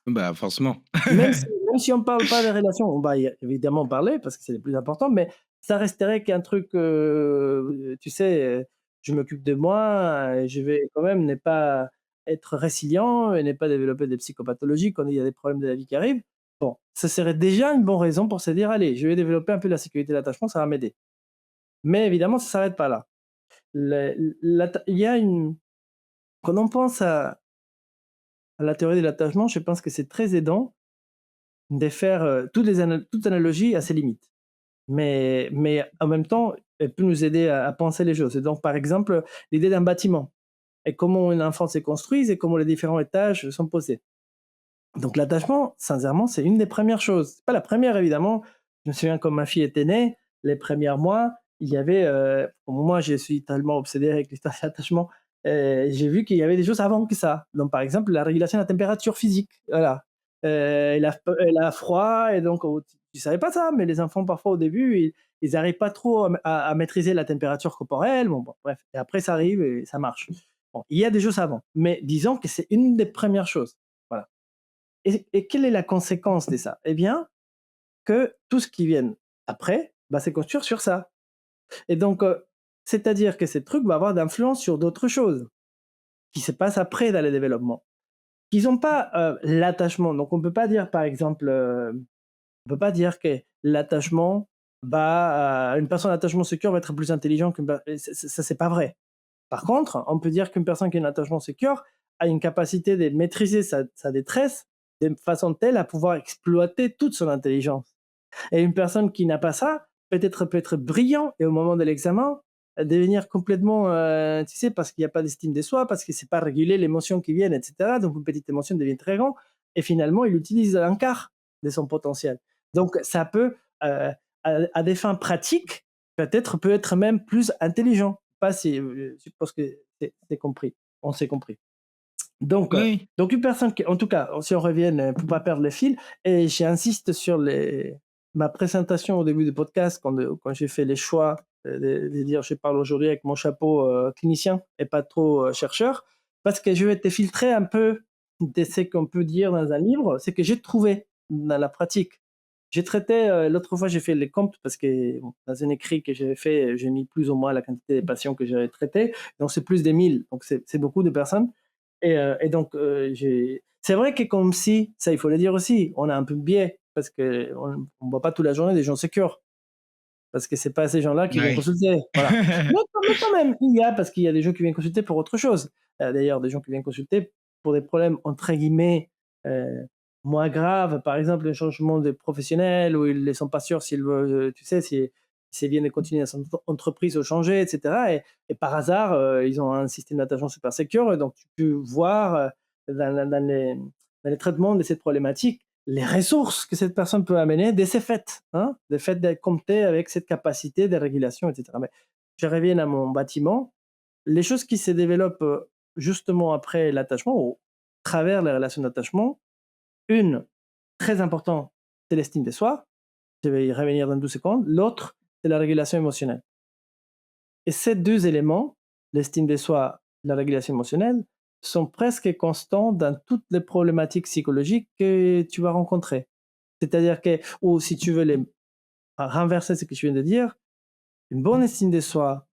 Bah, forcément. Même si on ne parle pas des relations, on va évidemment parler parce que c'est le plus important, mais ça resterait qu'un truc, tu sais, je m'occupe de moi, je vais quand même ne pas être résilient et ne pas développer des psychopathologies quand il y a des problèmes de la vie qui arrivent. Bon, ça serait déjà une bonne raison pour se dire: «Allez, je vais développer un peu la sécurité de l'attachement, ça va m'aider». Mais évidemment, ça ne s'arrête pas là. Il y a une quand on pense à la théorie de l'attachement, je pense que c'est très aidant de faire, toute analogie a ses limites. Mais en même temps, elle peut nous aider à penser les choses. Et donc, par exemple, l'idée d'un bâtiment et comment un enfant s'est construit et comment les différents étages sont posés. Donc l'attachement, sincèrement, c'est une des premières choses. C'est pas la première, évidemment. Je me souviens quand ma fille était née, les premiers mois, il y avait, moi, je suis tellement obsédé avec l'histoire de l'attachement, j'ai vu qu'il y avait des choses avant que ça. Donc, par exemple, la régulation de la température physique, voilà. Elle a froid et donc tu savais pas ça, mais les enfants, parfois, au début, ils n'arrivent pas trop à maîtriser la température corporelle. Bon, bref. Et après, ça arrive et ça marche. Bon, il y a des choses avant, mais disons que c'est une des premières choses. Voilà. Et quelle est la conséquence de ça? Eh bien, que tout ce qui vient après va se construire sur ça. Et donc, c'est-à-dire que ces trucs vont avoir d'influence sur d'autres choses qui se passent après dans le développement, qui n'ont pas l'attachement. Donc, on ne peut pas dire, par exemple, on peut pas dire que l'attachement une personne d'attachement secure va être plus intelligente qu'une personne. Ça, c'est pas vrai. Par contre, on peut dire qu'une personne qui a un attachement secure a une capacité de maîtriser sa détresse de façon telle à pouvoir exploiter toute son intelligence. Et une personne qui n'a pas ça, peut être brillant et au moment de l'examen, devenir complètement, tu sais, parce qu'il n'y a pas d'estime de soi, parce qu'il ne sait pas réguler l'émotion qui vient, etc. Donc une petite émotion devient très grande et finalement il utilise un quart de son potentiel. Donc ça peut, à des fins pratiques, peut être même plus intelligent. Pas si, je suppose que c'est compris. On s'est compris. Donc, Oui. donc une personne qui, en tout cas, si on revient pour pas perdre le fil, et j'insiste sur ma présentation au début du podcast quand j'ai fait les choix de dire je parle aujourd'hui avec mon chapeau clinicien et pas trop chercheur, parce que je vais te filtrer un peu de ce qu'on peut dire dans un livre, c'est que j'ai trouvé dans la pratique. J'ai traité, l'autre fois j'ai fait les comptes parce que bon, dans un écrit que j'avais fait, j'ai mis plus ou moins la quantité des patients que j'avais traités, donc c'est plus des 1000, donc c'est beaucoup de personnes. Et donc, c'est vrai que comme si, ça il faut le dire aussi, on a un peu de biais parce qu'on ne voit pas toute la journée des gens sécures, parce que c'est pas ces gens-là qui viennent Oui. consulter. Voilà. Mais quand même, parce qu'il y a des gens qui viennent consulter pour autre chose. D'ailleurs, des gens qui viennent consulter pour des problèmes entre guillemets moins graves, par exemple le changement de professionnel, où ils ne sont pas sûrs s'ils veulent, tu sais, s'ils viennent de continuer dans son entreprise ou changer, etc. Et par hasard, ils ont un système d'attachement super secure, et donc tu peux voir dans les traitements de cette problématique les ressources que cette personne peut amener de ces faits, hein, des faits d'être compté avec cette capacité de régulation, etc. Mais je reviens à mon bâtiment. Les choses qui se développent justement après l'attachement, au travers les relations d'attachement, une, très importante, c'est l'estime de soi. Je vais y revenir dans 12 secondes. L'autre, c'est la régulation émotionnelle. Et ces deux éléments, l'estime de soi, la régulation émotionnelle, sont presque constants dans toutes les problématiques psychologiques que tu vas rencontrer. C'est-à-dire que, ou si tu veux renverser ce que je viens de dire, une bonne estime de soi,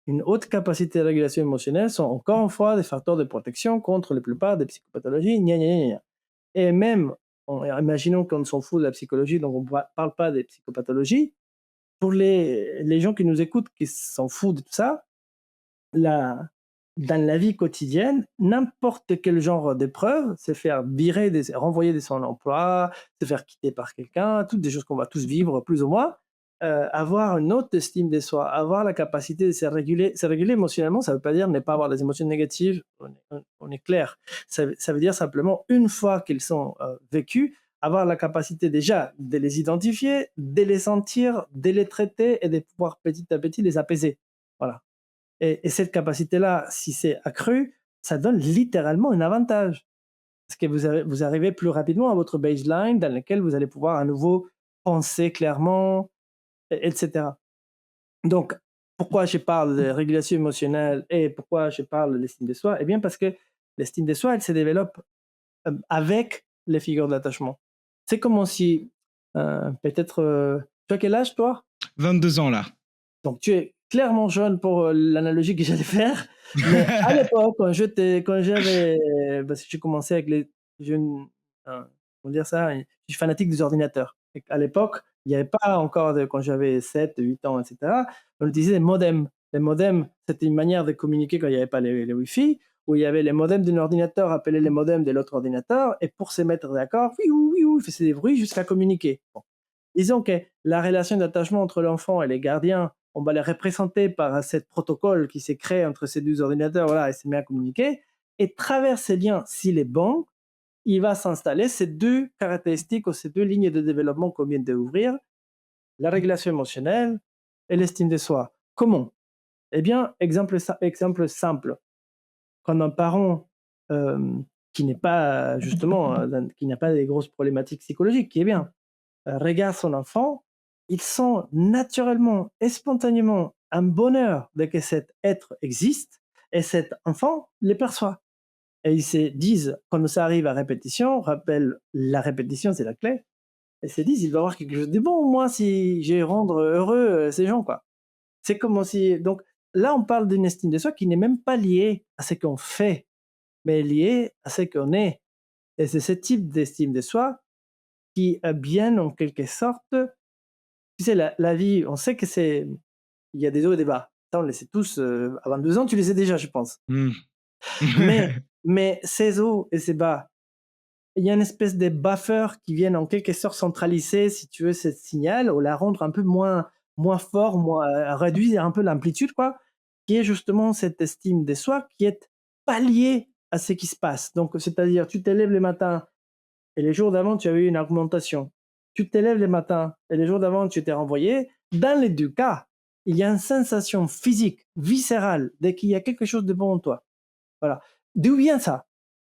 une haute capacité de régulation émotionnelle sont encore une fois des facteurs de protection contre la plupart des psychopathologies. Gna, gna, gna, gna. Et même, imaginons qu'on s'en fout de la psychologie, donc on ne parle pas des psychopathologies. Pour les gens qui nous écoutent, qui s'en foutent de tout ça, la, dans la vie quotidienne, n'importe quel genre d'épreuve, se faire virer, renvoyer de son emploi, se faire quitter par quelqu'un, toutes des choses qu'on va tous vivre plus ou moins, avoir une haute estime de soi, avoir la capacité de se réguler. Se réguler émotionnellement, ça ne veut pas dire ne pas avoir des émotions négatives, on est clair. Ça veut dire simplement, une fois qu'elles sont vécues, avoir la capacité déjà de les identifier, de les sentir, de les traiter et de pouvoir petit à petit les apaiser. Voilà. Et cette capacité-là, si c'est accru, ça donne littéralement un avantage. Parce que vous arrivez plus rapidement à votre baseline dans lequel vous allez pouvoir à nouveau penser clairement, etc. Donc, pourquoi je parle de régulation émotionnelle et pourquoi je parle de l'estime de soi? Eh bien, parce que l'estime de soi, elle se développe avec les figures d'attachement. C'est comme si, peut-être, tu as quel âge, toi? 22 ans là. Donc tu es clairement jeune pour l'analogie que j'allais faire, mais à l'époque, quand j'avais, parce que j'ai commencé avec les jeunes, comment dire ça? Je suis fanatique des ordinateurs. Et à l'époque, il n'y avait pas encore quand j'avais 7, 8 ans, et cetera, on utilisait les modems. Les modems, c'était une manière de communiquer quand il n'y avait pas les Wi-Fi, où il y avait les modems d'un ordinateur appelaient les modems de l'autre ordinateur, et pour se mettre d'accord, oui, il faisait des bruits jusqu'à communiquer. Bon. Disons que la relation d'attachement entre l'enfant et les gardiens, on va les représenter par ce protocole qui s'est créé entre ces deux ordinateurs, voilà, et se met à communiquer. Et travers ces liens, s'il est bon, il va s'installer ces deux caractéristiques ou ces deux lignes de développement qu'on vient d'ouvrir, la régulation émotionnelle et l'estime de soi. Comment? Eh bien, exemple simple. Quand un parent qui n'est pas justement, qui n'a pas des grosses problématiques psychologiques, qui est bien, regarde son enfant, il sent naturellement et spontanément un bonheur de que cet être existe et cet enfant le perçoit. Et ils se disent, quand ça arrive à répétition, rappelle, la répétition, c'est la clé. Ils se disent, il va y avoir quelque chose de bon, moi, si je vais rendre heureux ces gens, quoi. C'est comme si. Donc là, on parle d'une estime de soi qui n'est même pas liée à ce qu'on fait, mais liée à ce qu'on est. Et c'est ce type d'estime de soi qui bien, en quelque sorte, tu sais, la vie, on sait que c'est. Il y a des hauts et des bas. Ça, on le sait tous. Avant 2 ans, tu les sais déjà, je pense. Hmm. Mais ces hauts et ces bas, il y a une espèce de buffer qui viennent en quelque sorte centraliser, si tu veux, ce signal, ou la rendre un peu moins fort, réduire un peu l'amplitude, quoi, qui est justement cette estime de soi qui est pas liée à ce qui se passe. Donc, c'est-à-dire, tu t'élèves le matin et les jours d'avant, tu as eu une augmentation. Tu t'élèves le matin et les jours d'avant, tu t'es renvoyé. Dans les deux cas, il y a une sensation physique, viscérale, dès qu'il y a quelque chose de bon en toi. Voilà. D'où vient ça?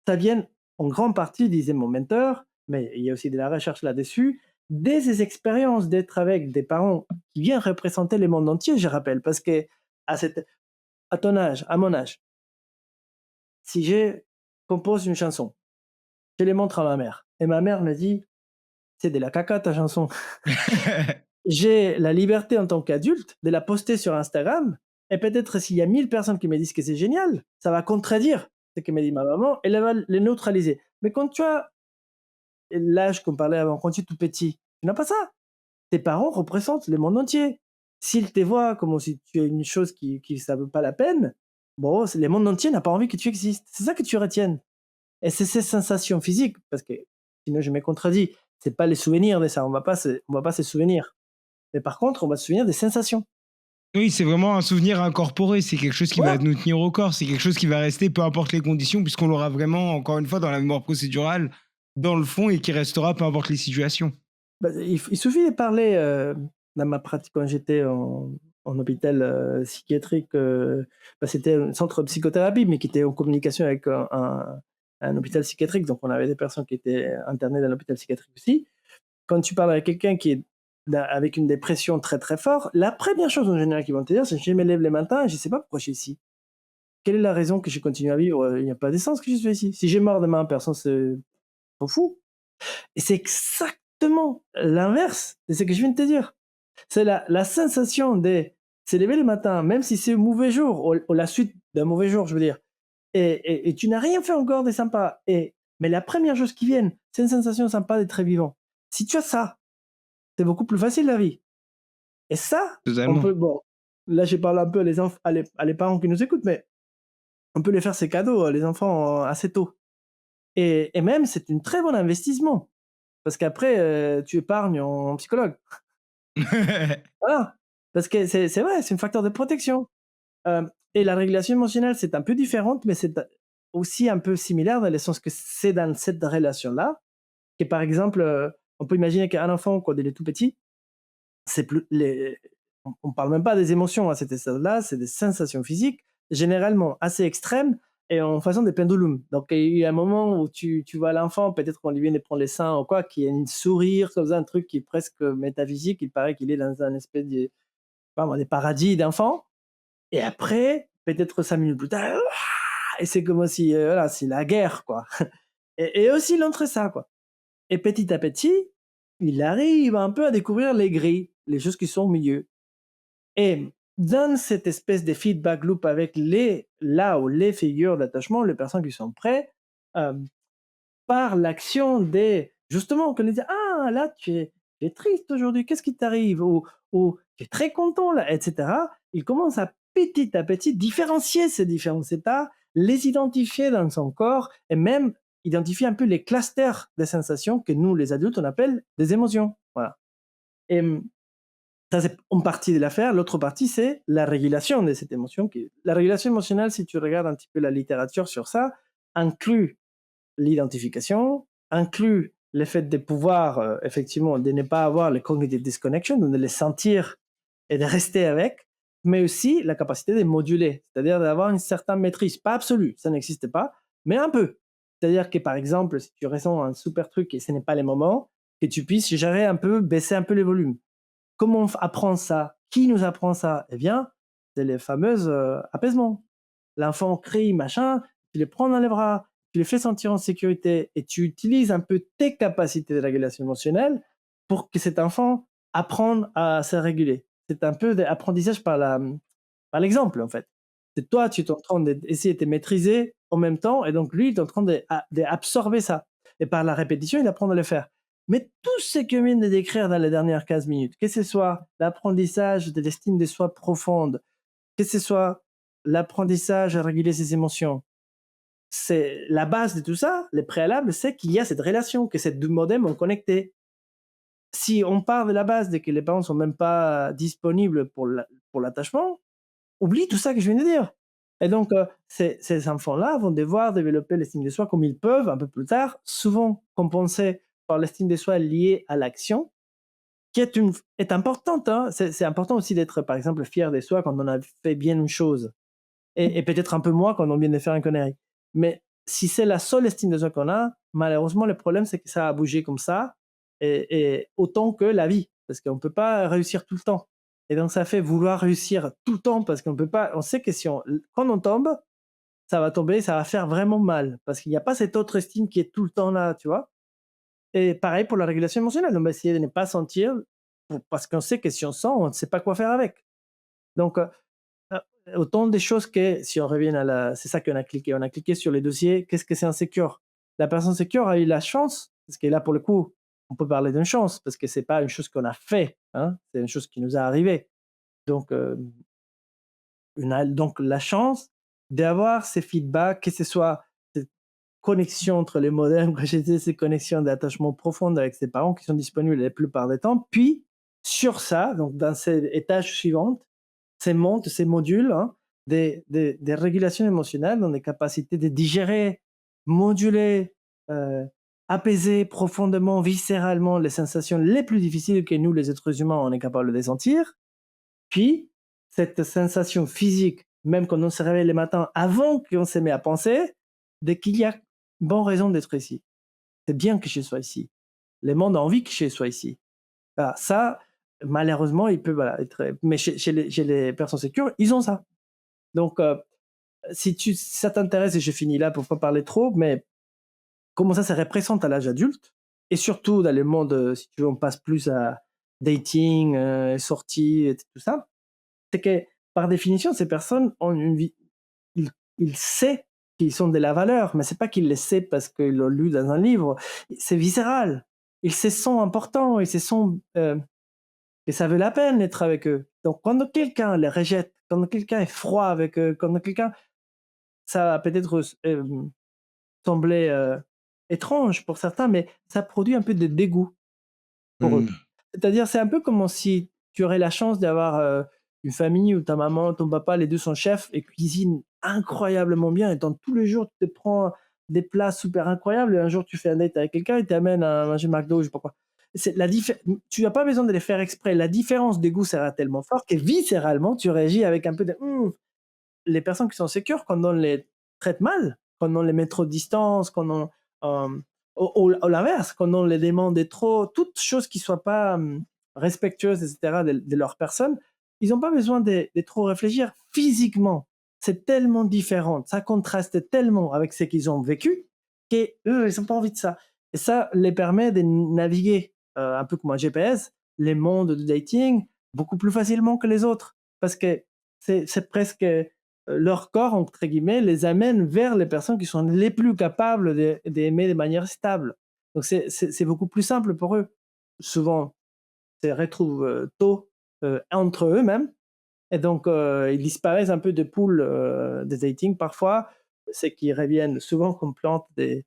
Ça vient en grande partie, disait mon mentor, mais il y a aussi de la recherche là-dessus, dès ces expériences d'être avec des parents qui viennent représenter le monde entier, je rappelle, parce que à ton âge, à mon âge, si je compose une chanson, je les montre à ma mère, et ma mère me dit, c'est de la caca ta chanson. J'ai la liberté en tant qu'adulte de la poster sur Instagram, et peut-être s'il y a 1000 personnes qui me disent que c'est génial, ça va contredire ce que me dit ma maman, et elle va les neutraliser. Mais quand tu as l'âge qu'on parlait avant, quand tu es tout petit, tu n'as pas ça. Tes parents représentent le monde entier. S'ils te voient comme si tu es une chose qui ça vaut pas la peine, bon, le monde entier n'a pas envie que tu existes. C'est ça que tu retiennes. Et c'est ces sensations physiques, parce que sinon je me contredis, c'est pas les souvenirs de ça, on va pas se souvenir. Mais par contre, on va se souvenir des sensations. Oui, c'est vraiment un souvenir incorporé, c'est quelque chose qui va Voilà. nous tenir au corps, c'est quelque chose qui va rester peu importe les conditions puisqu'on l'aura vraiment, encore une fois, dans la mémoire procédurale, dans le fond et qui restera peu importe les situations. Bah, il suffit de parler, dans ma pratique quand j'étais en hôpital, psychiatrique, bah, c'était un centre de psychothérapie, mais qui était en communication avec un hôpital psychiatrique, donc on avait des personnes qui étaient internées dans l'hôpital psychiatrique aussi. Quand tu parles avec quelqu'un qui est avec une dépression très, très forte, la première chose en général qu'ils vont te dire, c'est: «Je me lève le matin et je ne sais pas pourquoi je suis ici. Quelle est la raison que je continue à vivre? Il n'y a pas d'essence que je suis ici. Si j'ai mort demain, personne s'en fout». Et c'est exactement l'inverse de ce que je viens de te dire. C'est la sensation de se lever le matin, même si c'est un mauvais jour, ou la suite d'un mauvais jour, je veux dire, et tu n'as rien fait encore de sympa. Mais la première chose qui vient, c'est une sensation sympa d'être vivant. Si tu as ça, c'est beaucoup plus facile la vie. Et ça, on Totalement. peut, bon, là je parle un peu à les parents qui nous écoutent, mais on peut les faire ces cadeaux, les enfants, assez tôt. Et même, c'est un très bon investissement. Parce qu'après, tu épargnes en psychologue. Voilà, parce que c'est vrai, c'est un facteur de protection. Et la régulation émotionnelle, c'est un peu différente, mais c'est aussi un peu similaire dans le sens que c'est dans cette relation-là que, par exemple, on peut imaginer qu'un enfant, quand il est tout petit, c'est plus les on parle même pas des émotions à cet stade-là, c'est des sensations physiques, généralement assez extrêmes et en façon de pendulum. Donc il y a un moment où tu vois l'enfant, peut-être qu'on lui vient de prendre les seins ou quoi, qui a une sourire comme ça, un truc qui est presque métaphysique, il paraît qu'il est dans un espèce de, pas moi, des paradis d'enfant. Et après, peut-être 5 minutes plus tard, et c'est comme si, voilà, c'est la guerre, quoi. Et aussi l'entre ça, quoi. Et petit à petit, il arrive un peu à découvrir les grilles, les choses qui sont au milieu. Et dans cette espèce de feedback loop avec là où les figures d'attachement, les personnes qui sont prêtes, euh, par l'action des, justement, qu'on dit, ah, là, tu es triste aujourd'hui, qu'est-ce qui t'arrive? Ou tu es très content là, et cetera. Il commence à petit différencier ces différents états, les identifier dans son corps et même identifier un peu les clusters des sensations que nous, les adultes, on appelle des émotions. Voilà. Et ça, c'est une partie de l'affaire. L'autre partie, c'est la régulation de cette émotion. La régulation émotionnelle, si tu regardes un petit peu la littérature sur ça, inclut l'identification, inclut le fait de pouvoir, effectivement, de ne pas avoir le cognitive disconnection, de les sentir et de rester avec, mais aussi la capacité de moduler, c'est-à-dire d'avoir une certaine maîtrise, pas absolue, ça n'existe pas, mais un peu. C'est-à-dire que, par exemple, si tu ressens un super truc et ce n'est pas le moment, que tu puisses gérer un peu, baisser un peu les volumes. Comment on apprend ça? Qui nous apprend ça? Eh bien, c'est les fameuses apaisements. L'enfant crie, machin, tu les prends dans les bras, tu les fais sentir en sécurité et tu utilises un peu tes capacités de régulation émotionnelle pour que cet enfant apprenne à se réguler. C'est un peu d'apprentissage par l'exemple, en fait. C'est toi, tu es en train d'essayer de te maîtriser en même temps, et donc lui, il est en train d'absorber ça. Et par la répétition, il apprend à le faire. Mais tout ce que vient de décrire dans les dernières 15 minutes, que ce soit l'apprentissage de l'estime de soi profonde, que ce soit l'apprentissage à réguler ses émotions, c'est la base de tout ça, le préalable, c'est qu'il y a cette relation, que ces deux modems ont connecté. Si on part de la base de que les parents sont même pas disponibles pour l'attachement, oublie tout ça que je viens de dire. Et donc, ces enfants-là vont devoir développer l'estime de soi comme ils peuvent un peu plus tard, souvent compensée par l'estime de soi liée à l'action, qui est importante. Hein. C'est important aussi d'être, par exemple, fier de soi quand on a fait bien une chose. Et peut-être un peu moins quand on vient de faire une connerie. Mais si c'est la seule estime de soi qu'on a, malheureusement, le problème, c'est que ça a bougé comme ça, et autant que la vie, parce qu'on ne peut pas réussir tout le temps. Et donc, ça fait vouloir réussir tout le temps, parce qu'on peut pas, on sait que si quand on tombe, ça va tomber, ça va faire vraiment mal, parce qu'il n'y a pas cette autre estime qui est tout le temps là, tu vois. Et pareil pour la régulation émotionnelle, on va essayer de ne pas sentir, parce qu'on sait que si on sent, on ne sait pas quoi faire avec. Donc, autant des choses que, si on revient à c'est ça qu'on a cliqué. On a cliqué sur les dossiers, qu'est-ce que c'est insécure? La personne sécure a eu la chance, parce que là, pour le coup, on peut parler d'une chance, parce que c'est pas une chose qu'on a fait, hein, c'est une chose qui nous est arrivée. Donc, donc la chance d'avoir ces feedbacks, que ce soit cette connexion entre les modems, que j'ai dit, ces connexions d'attachement profonde avec ses parents qui sont disponibles la plupart du temps. Puis, sur ça, donc dans ces étages suivantes, ces montes, ces modules, hein, des régulations émotionnelles, dans des capacités de digérer, moduler, euh, apaiser profondément, viscéralement les sensations les plus difficiles que nous, les êtres humains, on est capable de sentir. Puis, cette sensation physique, même quand on se réveille le matin, avant qu'on se met à penser, dès qu'il y a bonne raison d'être ici. C'est bien que je sois ici. Le monde a envie que je sois ici. Voilà, ça, malheureusement, il peut voilà, être. Mais chez les personnes sécures, ils ont ça. Donc, si ça t'intéresse, et je finis là pour ne pas parler trop, mais comment ça se représente à l'âge adulte, et surtout dans le monde, si tu veux, on passe plus à dating, sorties, et tout ça, c'est que par définition, ces personnes ont une vie. Ils savent qu'ils sont de la valeur, mais c'est pas qu'ils le savent parce qu'ils l'ont lu dans un livre. C'est viscéral. Ils se sentent importants, ils se sentent et ça vaut la peine d'être avec eux. Donc, quand quelqu'un les rejette, quand quelqu'un est froid avec eux, quand quelqu'un, ça va peut-être sembler étrange pour certains, mais ça produit un peu de dégoût pour eux. Hmm. C'est-à-dire, c'est un peu comme si tu aurais la chance d'avoir une famille où ta maman, ton papa, les deux sont chefs et cuisinent incroyablement bien. Et dans tous les jours, tu te prends des plats super incroyables. Et un jour, tu fais un date avec quelqu'un et t'amène à manger McDo, je sais pas quoi. Tu n'as pas besoin de les faire exprès. La différence des goûts sera tellement forte que viscéralement, tu réagis avec un peu de les personnes qui sont sécures, quand on les traite mal, quand on les met trop de distance, quand on, au l'inverse, quand on les demande trop, toutes choses qui ne soient pas respectueuses, etc., de leur personne, ils n'ont pas besoin de trop réfléchir physiquement. C'est tellement différent, ça contraste tellement avec ce qu'ils ont vécu, qu'eux, ils n'ont pas envie de ça. Et ça les permet de naviguer, un peu comme un GPS, les mondes de dating beaucoup plus facilement que les autres. Parce que c'est presque leur corps, entre guillemets, les amène vers les personnes qui sont les plus capables d'aimer de manière stable. Donc c'est beaucoup plus simple pour eux, souvent. se retrouvent tôt entre eux-mêmes et donc ils disparaissent un peu de pool des dating parfois. C'est qu'ils reviennent souvent comme plante des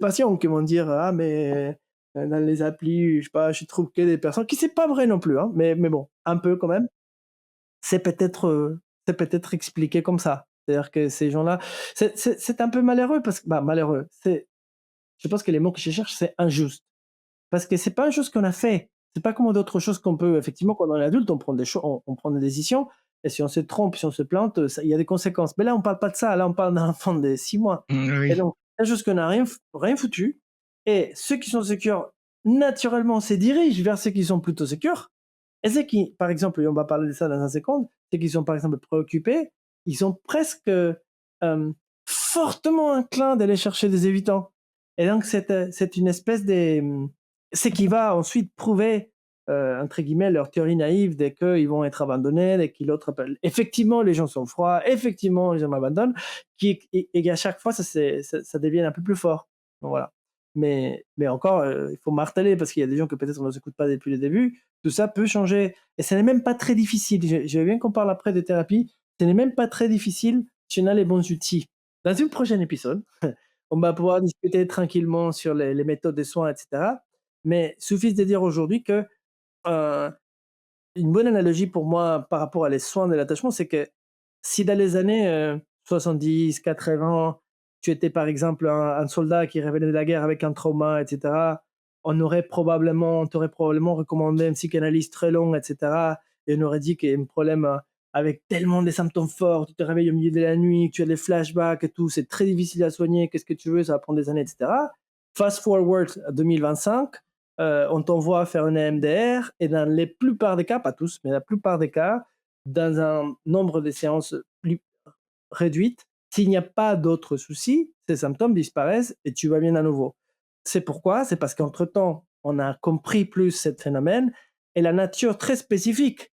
patients qui vont dire ah mais dans les applis, je sais pas, je trouve que des personnes qui c'est pas vrai non plus, hein, mais bon, un peu quand même. C'est peut-être expliqué comme ça. C'est-à-dire que ces gens-là, c'est un peu malheureux parce que bah malheureux, je pense que les mots que je cherche, c'est injuste. Parce que c'est pas une chose qu'on a fait. C'est pas comme d'autres choses qu'on peut effectivement, quand on est adulte, on prend on prend des décisions et si on se trompe, si on se plante, ça il y a des conséquences. Mais là, on parle pas de ça, là, on parle d'un enfant de 6 mois et Oui. donc la chose qu'on a rien foutu et ceux qui sont sécures, naturellement, se dirigent vers ceux qui sont plutôt sécures et ceux qui, par exemple, et on va parler de ça dans un seconde, ceux qui sont, par exemple, préoccupés, ils sont presque, fortement inclins d'aller chercher des évitants et donc c'est une espèce de, c'est qui va ensuite prouver, entre guillemets, leur théorie naïve dès qu'ils vont être abandonnés, dès que l'autre appelle. Effectivement, les gens sont froids, effectivement, les gens m'abandonnent, et à chaque fois, ça devient un peu plus fort. Donc voilà. Mais encore, il faut marteler parce qu'il y a des gens que peut-être on ne nous écoute pas depuis le début. Tout ça peut changer. Et ce n'est même pas très difficile. Je veux bien qu'on parle après de thérapie. Ce n'est même pas très difficile si on a les bons outils. Dans une prochaine épisode, on va pouvoir discuter tranquillement sur les méthodes de soins, etc. Mais suffit de dire aujourd'hui que euh, une bonne analogie pour moi par rapport à les soins de l'attachement, c'est que si dans les années 70, 80, tu étais par exemple un soldat qui revenait de la guerre avec un trauma, etc., on t'aurait probablement recommandé un psychanalyste très long, etc., et on aurait dit qu'il y a un problème avec tellement de symptômes forts, tu te réveilles au milieu de la nuit, tu as des flashbacks et tout, c'est très difficile à soigner, qu'est-ce que tu veux, ça va prendre des années, etc. Fast forward à 2025, on t'envoie faire une EMDR et dans la plupart des cas, pas tous, mais la plupart des cas, dans un nombre de séances plus réduite, s'il n'y a pas d'autres soucis, ces symptômes disparaissent et tu vas bien à nouveau. C'est pourquoi? C'est parce qu'entre-temps, on a compris plus ce phénomène et la nature très spécifique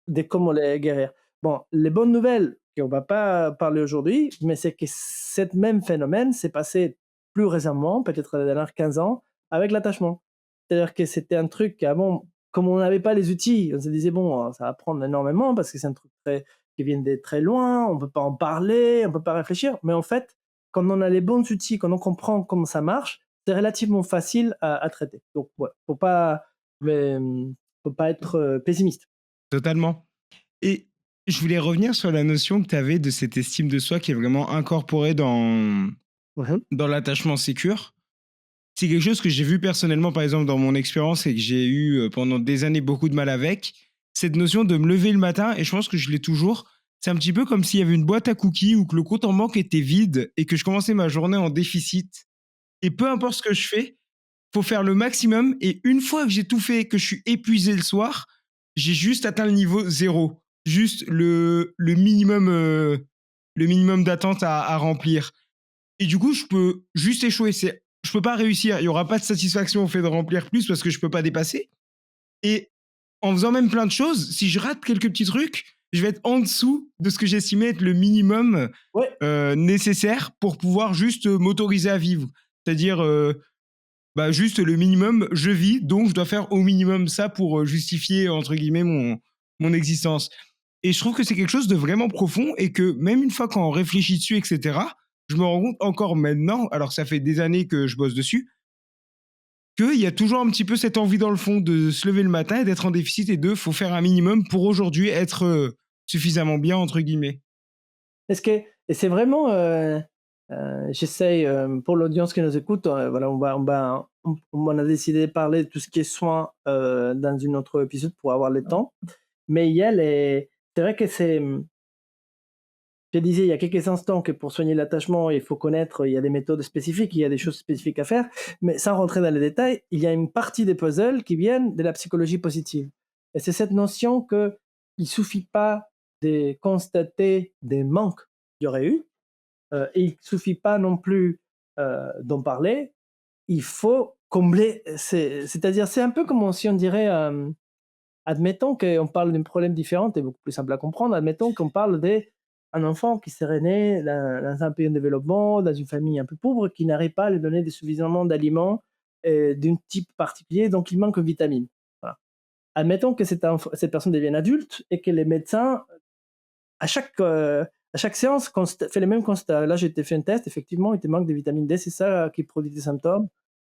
de comment les guérir. Bon, les bonnes nouvelles, qu'on ne va pas parler aujourd'hui, mais c'est que ce même phénomène s'est passé plus récemment, peut-être les dernières 15 ans, avec l'attachement. C'est-à-dire que c'était un truc qu'avant, comme on n'avait pas les outils, on se disait, bon, ça va prendre énormément parce que c'est un truc qui vient de très loin, on ne peut pas en parler, on ne peut pas réfléchir. Mais en fait, quand on a les bons outils, quand on comprend comment ça marche, c'est relativement facile à traiter. Donc, il faut pas être pessimiste. Totalement. Et je voulais revenir sur la notion que tu avais de cette estime de soi qui est vraiment incorporée Mhm. dans l'attachement sécure. C'est quelque chose que j'ai vu personnellement, par exemple, dans mon expérience et que j'ai eu pendant des années beaucoup de mal avec. Cette notion de me lever le matin, et je pense que je l'ai toujours, c'est un petit peu comme s'il y avait une boîte à cookies ou que le compte en banque était vide et que je commençais ma journée en déficit. Et peu importe ce que je fais, faut faire le maximum. Et une fois que j'ai tout fait, que je suis épuisé le soir, j'ai juste atteint le niveau zéro. Juste le minimum d'attente à remplir. Et du coup, je peux juste échouer. Je peux pas réussir. Il y aura pas de satisfaction au fait de remplir plus parce que je peux pas dépasser. Et en faisant même plein de choses, si je rate quelques petits trucs, je vais être en dessous de ce que j'estimais être le minimum Ouais, nécessaire pour pouvoir juste m'autoriser à vivre. C'est-à-dire, bah, juste le minimum, je vis, donc je dois faire au minimum ça pour justifier, entre guillemets, mon existence. Et je trouve que c'est quelque chose de vraiment profond et que même une fois qu'on réfléchit dessus, etc., je me rends compte encore maintenant, alors ça fait des années que je bosse dessus, qu'il y a toujours un petit peu cette envie dans le fond de se lever le matin et d'être en déficit et de faut faire un minimum pour aujourd'hui être suffisamment bien, entre guillemets. est-ce que et c'est vraiment, j'essaye, pour l'audience qui nous écoute, voilà, on a décidé de parler de tout ce qui est soins, dans une autre épisode pour avoir le temps. Mais il y a les c'est vrai que je disais il y a quelques instants que pour soigner l'attachement, il faut connaître, il y a des méthodes spécifiques, il y a des choses spécifiques à faire, mais sans rentrer dans les détails, il y a une partie des puzzles qui viennent de la psychologie positive. Et c'est cette notion qu'il ne suffit pas de constater des manques qu'il y aurait eu, et il ne suffit pas non plus d'en parler, il faut combler. C'est-à-dire, c'est un peu comme si on dirait, admettons qu'on parle d'un problème différent, et beaucoup plus simple à comprendre, admettons qu'on parle d'un enfant qui serait né dans un pays en développement, dans une famille un peu pauvre, qui n'arrive pas à lui donner suffisamment d'aliments d'un type particulier, donc il manque de vitamines. Voilà. admettons que cette personne devienne adulte et que les médecins, à chaque séance, fait les mêmes constats. Là, j'ai été fait un test, effectivement, il te manque de vitamine D, c'est ça qui produit des symptômes.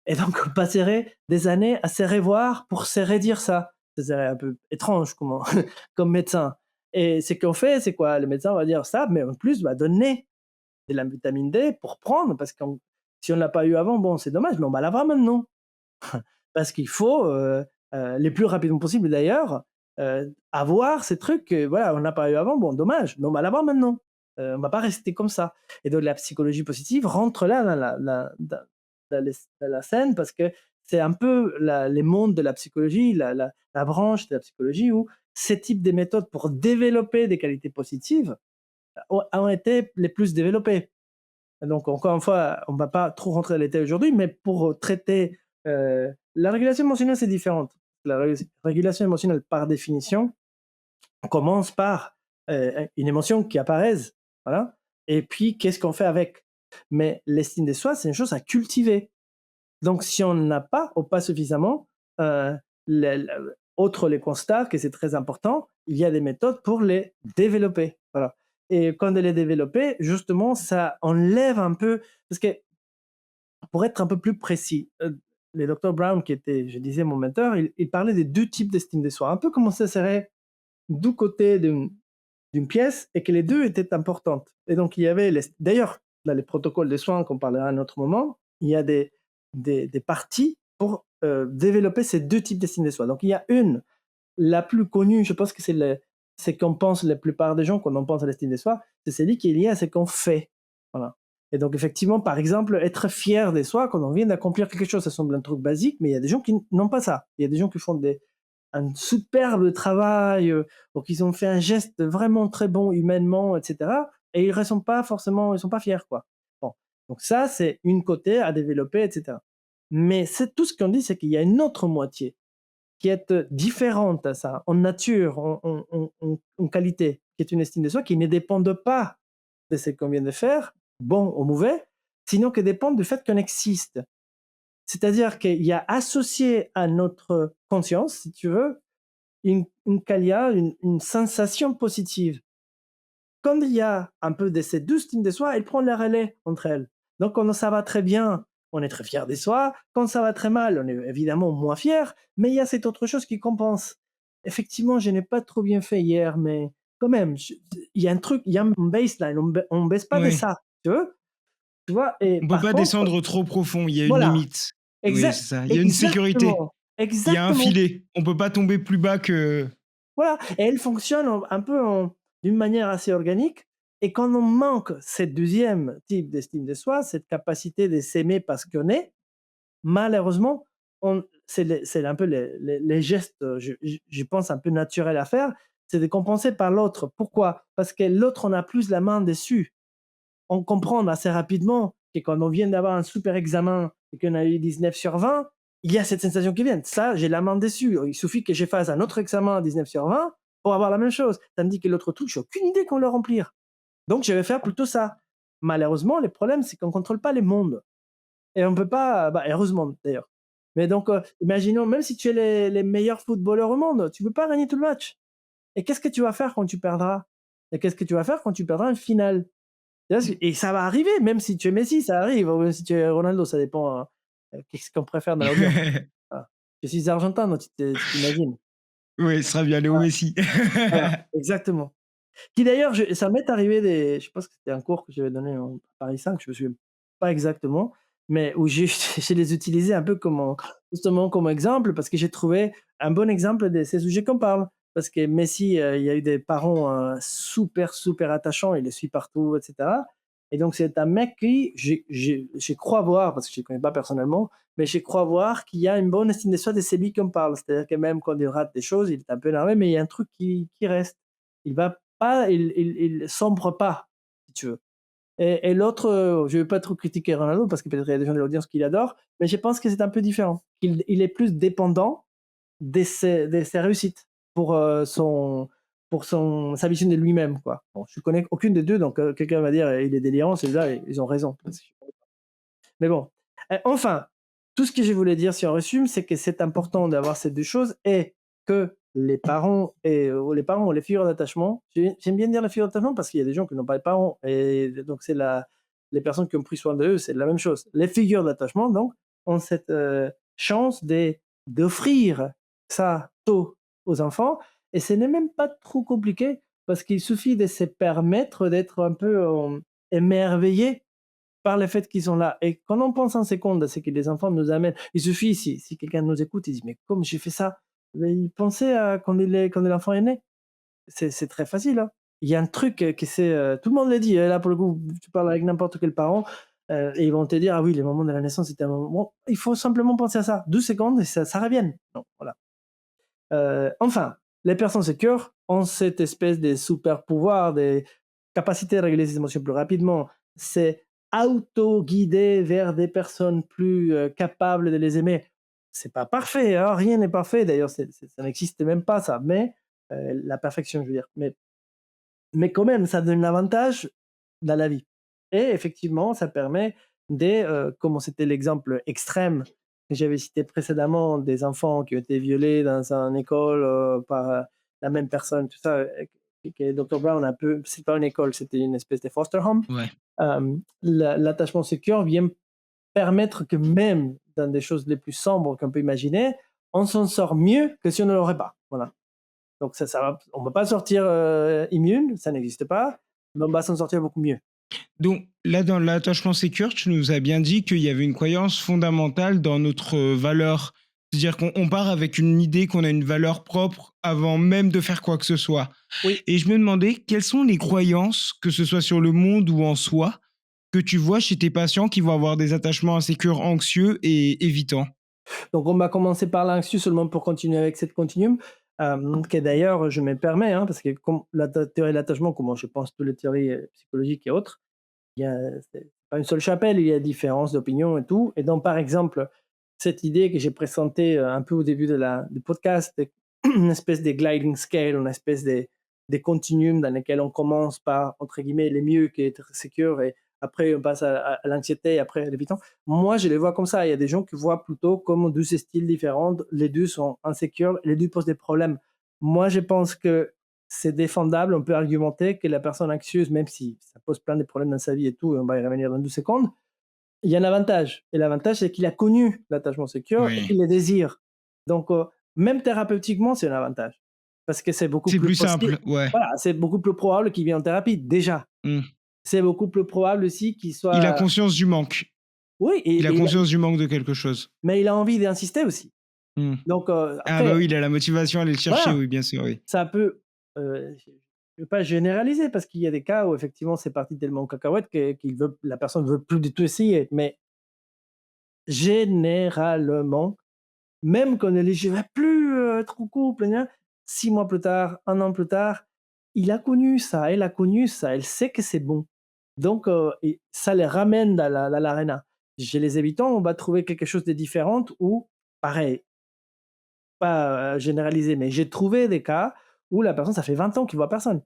Et donc, on passerait des années à se revoir pour se redire ça. Ça serait un peu étrange comme médecin. Et ce qu'on fait, c'est quoi? Le médecin va dire ça, mais en plus, va donner de la vitamine D pour prendre, parce que si on ne l'a pas eu avant, bon, c'est dommage, mais on va l'avoir maintenant. Parce qu'il faut, le plus rapidement possible d'ailleurs, avoir ces trucs que voilà, on n'a pas eu avant, bon dommage, mais on va l'avoir maintenant. On va pas rester comme ça. Et donc la psychologie positive rentre là dans la scène parce que c'est un peu les mondes de la psychologie, la branche de la psychologie où ces types de méthodes pour développer des qualités positives ont été les plus développées. Donc, encore une fois, on ne va pas trop rentrer dans les détails aujourd'hui, mais pour traiter la régulation émotionnelle, c'est différent. Régulation émotionnelle, par définition, on commence par une émotion qui apparaît, voilà, et puis qu'est-ce qu'on fait avec. Mais l'estime de soi, c'est une chose à cultiver. Donc, si on n'a pas ou pas suffisamment, euh, outre les constats, que c'est très important, il y a des méthodes pour les développer. Voilà. Et quand elle est développée, justement, ça enlève un peu, parce que pour être un peu plus précis, le docteur Brown, qui était, je disais, mon mentor, il parlait des deux types d'estime de soi, un peu comme ça serait du côté d'une pièce et que les deux étaient importantes. Et donc, il y avait, d'ailleurs, dans les protocoles de soins qu'on parlera à un autre moment, il y a des parties pour développer ces deux types d'estime de soi. Donc, il y a la plus connue, je pense que c'est qu'on pense la plupart des gens, quand on pense à l'estime de soi, c'est celle qui est liée à ce qu'on fait. Voilà. Et donc, effectivement, par exemple, être fier de soi quand on vient d'accomplir quelque chose, ça semble un truc basique, mais il y a des gens qui n'ont pas ça. Il y a des gens qui font un superbe travail, ou qu'ils ont fait un geste vraiment très bon humainement, etc. Et ils ne sont pas forcément, ils sont pas fiers, quoi. Bon. Donc ça, c'est une côté à développer, etc. Mais c'est tout ce qu'on dit, c'est qu'il y a une autre moitié qui est différente à ça, en nature, en qualité, qui est une estime de soi qui ne dépend pas de ce qu'on vient de faire, bon ou mauvais, sinon qui dépend du fait qu'on existe. C'est-à-dire qu'il y a associé à notre conscience, si tu veux, une sensation positive. Quand il y a un peu de ces deux estimes de soi, elles prennent le relais entre elles. Donc quand ça va très bien, on est très fier de soi. Quand ça va très mal, on est évidemment moins fier, mais il y a cette autre chose qui compense. Effectivement, je n'ai pas trop bien fait hier, mais quand même, il y a un truc, il y a un baseline, on ne baisse pas de Oui. ça, tu vois. Et On peut par pas contre, descendre trop profond, il y a une voilà, limite. Oui, c'est ça. Il y a une sécurité. exactement, Il y a un exactement. filet. On peut pas tomber plus bas que Voilà, et elle fonctionne un peu d'une manière assez organique. Et quand on manque cette deuxième type d'estime de soi, cette capacité de s'aimer parce qu'on est, malheureusement, c'est un peu les gestes, je pense, un peu naturels à faire, c'est de compenser par l'autre. Pourquoi? Parce que l'autre, on a plus la main dessus. On comprend assez rapidement que quand on vient d'avoir un super examen et qu'on a eu 19/20, il y a cette sensation qui vient. Ça, j'ai la main dessus. Il suffit que je fasse un autre examen à 19/20 pour avoir la même chose. Tandis que l'autre truc, j'ai aucune idée comment le remplir. Donc, je vais faire plutôt ça. Malheureusement, le problème, c'est qu'on ne contrôle pas les mondes. Et on ne peut pas, bah, heureusement d'ailleurs. Mais donc, imaginons, même si tu es les meilleurs footballeurs au monde, tu ne peux pas gagner tout le match. Et qu'est-ce que tu vas faire quand tu perdras? Et qu'est-ce que tu vas faire quand tu perdras une finale? Et ça va arriver, même si tu es Messi, ça arrive, ou même si tu es Ronaldo, ça dépend, qu'est-ce qu'on préfère dans l'audience. Voilà. Je suis argentin, donc tu t'imagines. oui, ce sera bien Léo Voilà, Messi. voilà, exactement. Qui d'ailleurs, ça m'est arrivé je pense que c'était un cours que j'avais donné en Paris 5, je me souviens pas exactement, mais où j'ai je les utilisés un peu justement comme exemple, parce que j'ai trouvé un bon exemple de ces sujets qu'on parle. Parce que Messi, il y a eu des parents, super, super attachants, il les suit partout, et cetera. Et donc c'est un mec qui, je crois voir, parce que je ne le connais pas personnellement, mais je crois voir qu'il y a une bonne estime de soi de celui qu'on parle. C'est-à-dire que même quand il rate des choses, il est un peu énervé, mais il y a un truc qui reste. Il va pas, il sombre pas, si tu veux. Et l'autre, je ne vais pas trop critiquer Ronaldo parce que peut-être il y a des gens de l'audience qui l'adorent, mais je pense que c'est un peu différent. Il est plus dépendant de ses réussites pour, sa vision de lui-même, quoi. Bon, je connais aucune des deux, donc quelqu'un va dire il est délirant, celui-là, ils ont raison. Mais bon, enfin, tout ce que je voulais dire, si on résume, c'est que c'est important d'avoir ces deux choses et que les parents ou les figures d'attachement, j'aime bien dire les figures d'attachement parce qu'il y a des gens qui n'ont pas de parents et donc c'est les personnes qui ont pris soin d'eux, c'est la même chose. Les figures d'attachement donc ont cette, chance d'offrir ça tôt aux enfants et ce n'est même pas trop compliqué parce qu'il suffit de se permettre d'être un peu, émerveillé par le fait qu'ils sont là. Et quand on pense en seconde à ce que les enfants nous amènent, il suffit, si quelqu'un nous écoute, il dit, mais comme j'ai fait ça, mais il pensait à quand l'enfant est né. C'est très facile. Hein. Il y a un truc qui c'est, tout le monde le dit. Là, pour le coup, tu parles avec n'importe quel parent et ils vont te dire, ah oui, le moment de la naissance, c'était un moment. Bon, il faut simplement penser à ça. 12 secondes et ça revienne. Donc, voilà. Enfin, les personnes sécures ont cette espèce de super pouvoir, des capacités à régler ses émotions plus rapidement. C'est auto-guidé vers des personnes plus capables de les aimer. C'est pas parfait, hein, rien n'est parfait. D'ailleurs, ça n'existe même pas ça. Mais la perfection, je veux dire. Mais quand même, ça donne un avantage dans la vie. Et effectivement, ça permet comme c'était l'exemple extrême que j'avais cité précédemment, des enfants qui ont été violés dans une école par la même personne, tout ça, que Dr. Brown a peu, c'est pas une école, c'était une espèce de foster home. Ouais. L'attachement secure vient permettre que même dans des choses les plus sombres qu'on peut imaginer, on s'en sort mieux que si on ne l'aurait pas. Voilà. Donc on ne peut pas sortir immune, ça n'existe pas, mais on va s'en sortir beaucoup mieux. Donc là, dans l'attachement sécure, tu nous as bien dit qu'il y avait une croyance fondamentale dans notre valeur. C'est-à-dire qu'on part avec une idée qu'on a une valeur propre avant même de faire quoi que ce soit. Oui. Et je me demandais quelles sont les croyances, que ce soit sur le monde ou en soi, que tu vois chez tes patients qui vont avoir des attachements insécures, anxieux et évitants. Donc on va commencer par l'anxieux seulement pour continuer avec cette continuum, qui d'ailleurs, je me permets, hein, parce que comme la théorie de l'attachement, comme je pense toutes les théories psychologiques et autres, il y a c'est pas une seule chapelle, il y a différences d'opinions et tout. Et donc par exemple, cette idée que j'ai présentée un peu au début du podcast, une espèce de gliding scale, une espèce de continuum dans lequel on commence par, entre guillemets, les mieux qui est être secure et après on passe à l'anxiété et après à l'évitant. Moi, je les vois comme ça. Il y a des gens qui voient plutôt comme deux styles différents. Les deux sont insécures, les deux posent des problèmes. Moi, je pense que c'est défendable. On peut argumenter que la personne anxieuse, même si ça pose plein de problèmes dans sa vie et tout, et on va y revenir dans 2 secondes, il y a un avantage. Et l'avantage, c'est qu'il a connu l'attachement sécure et Oui. qu'il le désire. Donc, même thérapeutiquement, c'est un avantage. Parce que c'est beaucoup C'est plus plus possible. simple, ouais. Voilà, c'est beaucoup plus probable qu'il vienne en thérapie, déjà. Mm. C'est beaucoup plus probable aussi qu'il Il a soit. conscience du manque. Oui, Il a conscience du manque de quelque chose. mais il a envie d'insister aussi. Mm. Donc, Ah bah après, oui, il a la motivation à aller le chercher, voilà, oui, bien sûr, oui. ça peut. Je ne veux pas généraliser parce qu'il y a des cas où effectivement c'est parti tellement en cacahuète la personne ne veut plus du tout essayer. Mais généralement, même quand elle dit je ne vais plus être en couple, 6 mois plus tard, 1 an plus tard, il a connu ça, elle a connu ça, elle sait que c'est bon. Donc, et ça les ramène dans l'arena. Chez les habitants, on va trouver quelque chose de différent ou pareil, pas généralisé, mais j'ai trouvé des cas où la personne, ça fait 20 ans qu'il voit personne.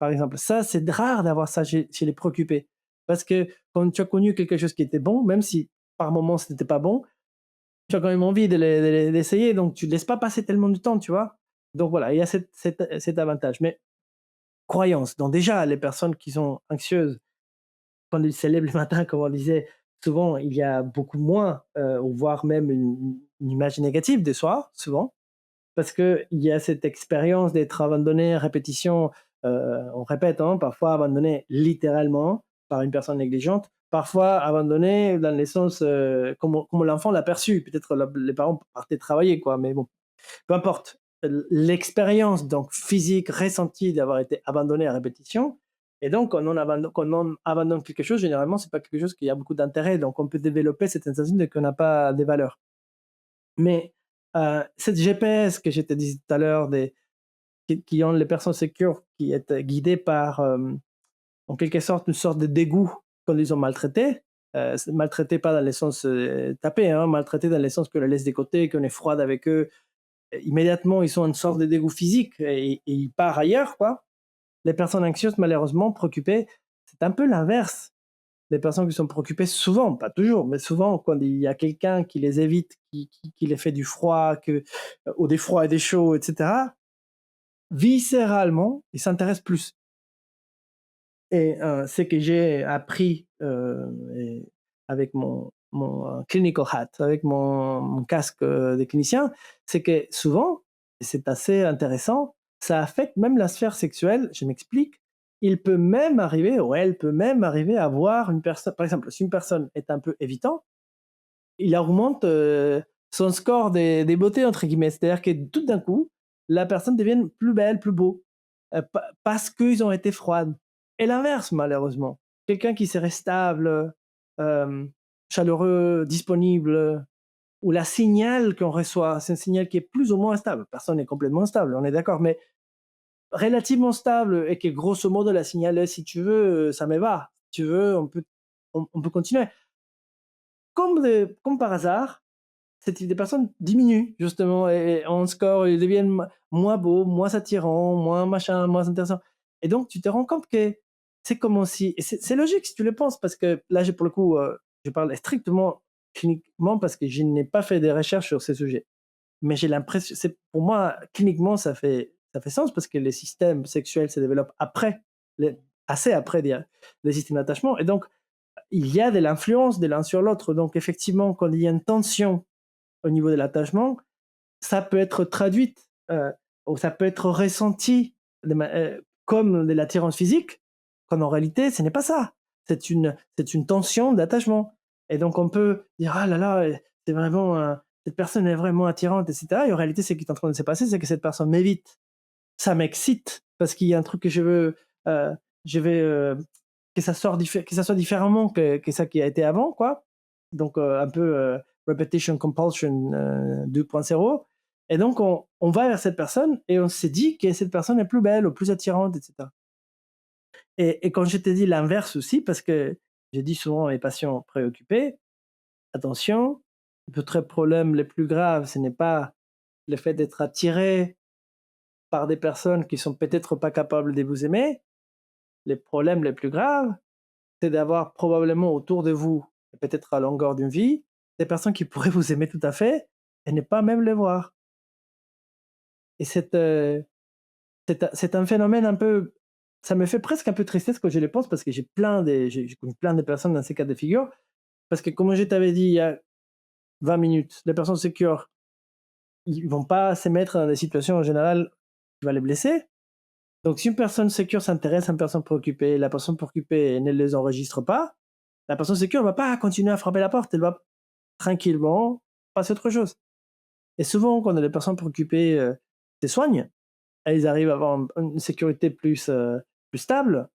Par exemple, ça, c'est rare d'avoir ça chez les préoccupés. Parce que quand tu as connu quelque chose qui était bon, même si par moment ce n'était pas bon, tu as quand même envie d'essayer, donc tu ne laisses pas passer tellement de temps, tu vois. Donc voilà, il y a cet avantage. Mais croyance, donc déjà, les personnes qui sont anxieuses, quand ils se lèvent le matin, comme on disait, souvent, il y a beaucoup moins, ou voire même une image négative de soi, souvent. Parce qu'il y a cette expérience d'être abandonné à répétition, on répète, hein, parfois abandonné littéralement par une personne négligente, parfois abandonné dans le sens comme l'enfant l'a perçu. Peut-être les parents partaient travailler, quoi, mais bon, peu importe. L'expérience donc physique ressentie d'avoir été abandonné à répétition, et donc quand on abandonne quelque chose, généralement, c'est pas quelque chose qui a beaucoup d'intérêt, donc on peut développer cette sensation de qu'on n'a pas des valeurs. Mais cette GPS que je te disais tout à l'heure, qui ont les personnes sécures, qui est guidées par, en quelque sorte, une sorte de dégoût quand ils ont maltraité. Maltraité pas dans le sens tapé, hein, maltraité dans le sens qu'on les laisse de côté, qu'on est froide avec eux. Immédiatement, ils sont une sorte de dégoût physique et ils partent ailleurs, quoi. Les personnes anxieuses, malheureusement, préoccupées, c'est un peu l'inverse. les personnes qui sont préoccupées, souvent, pas toujours, mais souvent, quand il y a quelqu'un qui les évite, qui les fait du froid, ou des froids et des chauds, etc., viscéralement, ils s'intéressent plus. Et ce que j'ai appris avec mon clinical hat, avec mon casque de clinicien, c'est que souvent, et c'est assez intéressant, ça affecte même la sphère sexuelle. Je m'explique. Il peut même arriver, ou elle peut même arriver à voir une personne, par exemple, si une personne est un peu évitant, il augmente son score des beautés, entre guillemets. C'est-à-dire que tout d'un coup, la personne devient plus belle, plus beau, parce qu'ils ont été froides. Et l'inverse, malheureusement. Quelqu'un qui serait stable, euh, chaleureux, disponible, ou la signal qu'on reçoit, c'est un signal qui est plus ou moins stable. Personne n'est complètement stable, on est d'accord, mais relativement stable, et que grosso modo, la signal est, si tu veux, ça me va. Si tu veux, on peut continuer. Comme par hasard, ce type de personnes diminue justement et en score, ils deviennent moins beaux, moins attirants, moins machin, moins intéressants. Et donc tu te rends compte que c'est comme si, et c'est logique si tu le penses, parce que là, pour le coup, je parle strictement cliniquement parce que je n'ai pas fait des recherches sur ces sujets. Mais j'ai l'impression, pour moi, cliniquement, ça fait sens parce que les systèmes sexuels se développent après, assez après les systèmes d'attachement. Et donc, il y a de l'influence de l'un sur l'autre. Donc, effectivement, quand il y a une tension au niveau de l'attachement, ça peut être traduit ou ça peut être ressenti comme de l'attirance physique, quand en réalité, ce n'est pas ça. C'est une tension d'attachement. Et donc, on peut dire, ah là là, c'est vraiment, cette personne est vraiment attirante, etc. Et en réalité, ce qui est en train de se passer, c'est que cette personne m'évite. Ça m'excite parce qu'il y a un truc que je veux que ça soit différemment que ça qui a été avant, quoi. Donc, un peu repetition compulsion 2.0. Et donc, on va vers cette personne et on s'est dit que cette personne est plus belle ou plus attirante, etc. Et quand je t'ai dit l'inverse aussi, parce que j'ai dit souvent à mes patients préoccupés, attention, votre problème le plus grave, ce n'est pas le fait d'être attiré par des personnes qui sont peut-être pas capables de vous aimer. Les problèmes les plus graves, c'est d'avoir probablement autour de vous, et peut-être à longueur d'une vie, des personnes qui pourraient vous aimer tout à fait et ne pas même les voir. Et c'est un phénomène un peu, ça me fait presque un peu tristesse quand je le pense, parce que j'ai connu plein de personnes dans ces cas de figure, parce que comme je t'avais dit il y a 20 minutes, les personnes sécures, ils vont pas se mettre dans des situations en général qui va les blesser. Donc si une personne sécure s'intéresse à une personne préoccupée, la personne préoccupée ne les enregistre pas, la personne sécure ne va pas continuer à frapper la porte, elle va tranquillement passer à autre chose. Et souvent, quand les personnes préoccupées se soignent, elles arrivent à avoir une sécurité plus stable,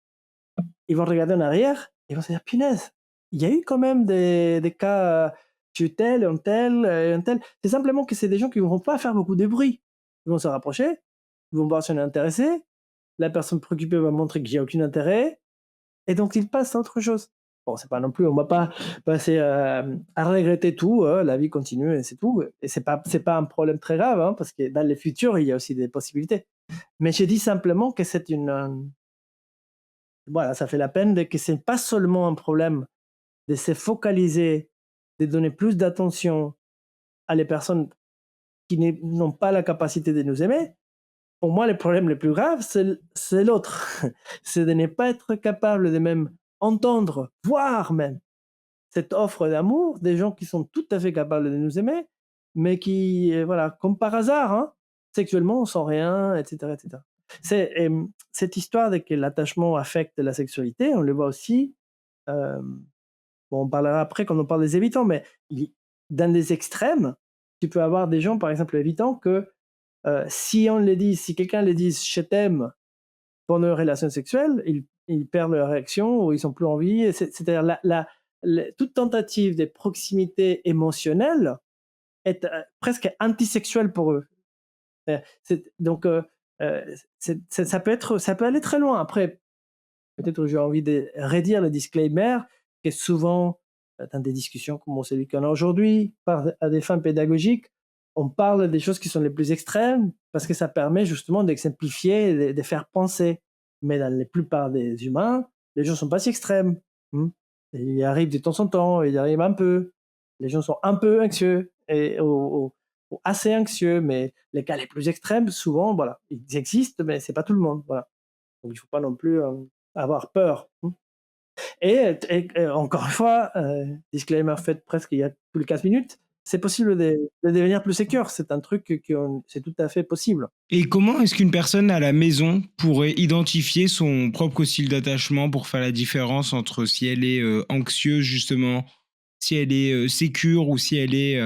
ils vont regarder en arrière, ils vont se dire, punaise, il y a eu quand même des cas chez tel, un tel, un tel. C'est simplement que c'est des gens qui ne vont pas faire beaucoup de bruit. Ils vont se rapprocher, ils vont voir si on est intéressé, la personne préoccupée va montrer qu'il n'y a aucun intérêt, et donc ils passent à autre chose. Bon, c'est pas non plus, on va pas passer à regretter tout, la vie continue et c'est tout. Et c'est pas un problème très grave, hein, parce que dans le futur, il y a aussi des possibilités. Mais j'ai dit simplement que c'est voilà, ça fait la peine de que c'est pas seulement un problème de se focaliser, de donner plus d'attention à les personnes qui n'ont pas la capacité de nous aimer. Pour moi, le problème le plus grave, c'est l'autre. C'est de ne pas être capable de même entendre, voir même cette offre d'amour des gens qui sont tout à fait capables de nous aimer, mais qui, voilà, comme par hasard, hein, sexuellement, sans rien, etc., etc. Cette histoire de que l'attachement affecte la sexualité, on le voit aussi. euh, bon, on parlera après quand on parle des évitants, mais dans les extrêmes, tu peux avoir des gens, par exemple, évitants que si quelqu'un les dit je t'aime pendant une relation sexuelle, ils perdent leur réaction ou ils sont plus en vie. C'est-à-dire toute tentative de proximité émotionnelle est presque antisexuelle pour eux. Donc ça peut aller très loin. Après, peut-être j'ai envie de redire le disclaimer que souvent dans des discussions comme celui qu'on a aujourd'hui, à des fins pédagogiques, on parle des choses qui sont les plus extrêmes parce que ça permet justement de simplifier et de faire penser. Mais dans la plupart des humains, les gens ne sont pas si extrêmes. Il arrive de temps en temps, il arrive un peu. Les gens sont un peu anxieux ou assez anxieux, mais les cas les plus extrêmes, souvent, voilà, ils existent, mais c'est pas tout le monde, voilà. Donc il faut pas non plus, avoir peur, mmh. Et encore une fois, disclaimer fait presque il y a tous les 15 minutes, c'est possible de devenir plus sécure. C'est un truc que c'est tout à fait possible. Et comment est-ce qu'une personne à la maison pourrait identifier son propre style d'attachement pour faire la différence entre si elle est anxieuse justement, si elle est sécure ou si elle est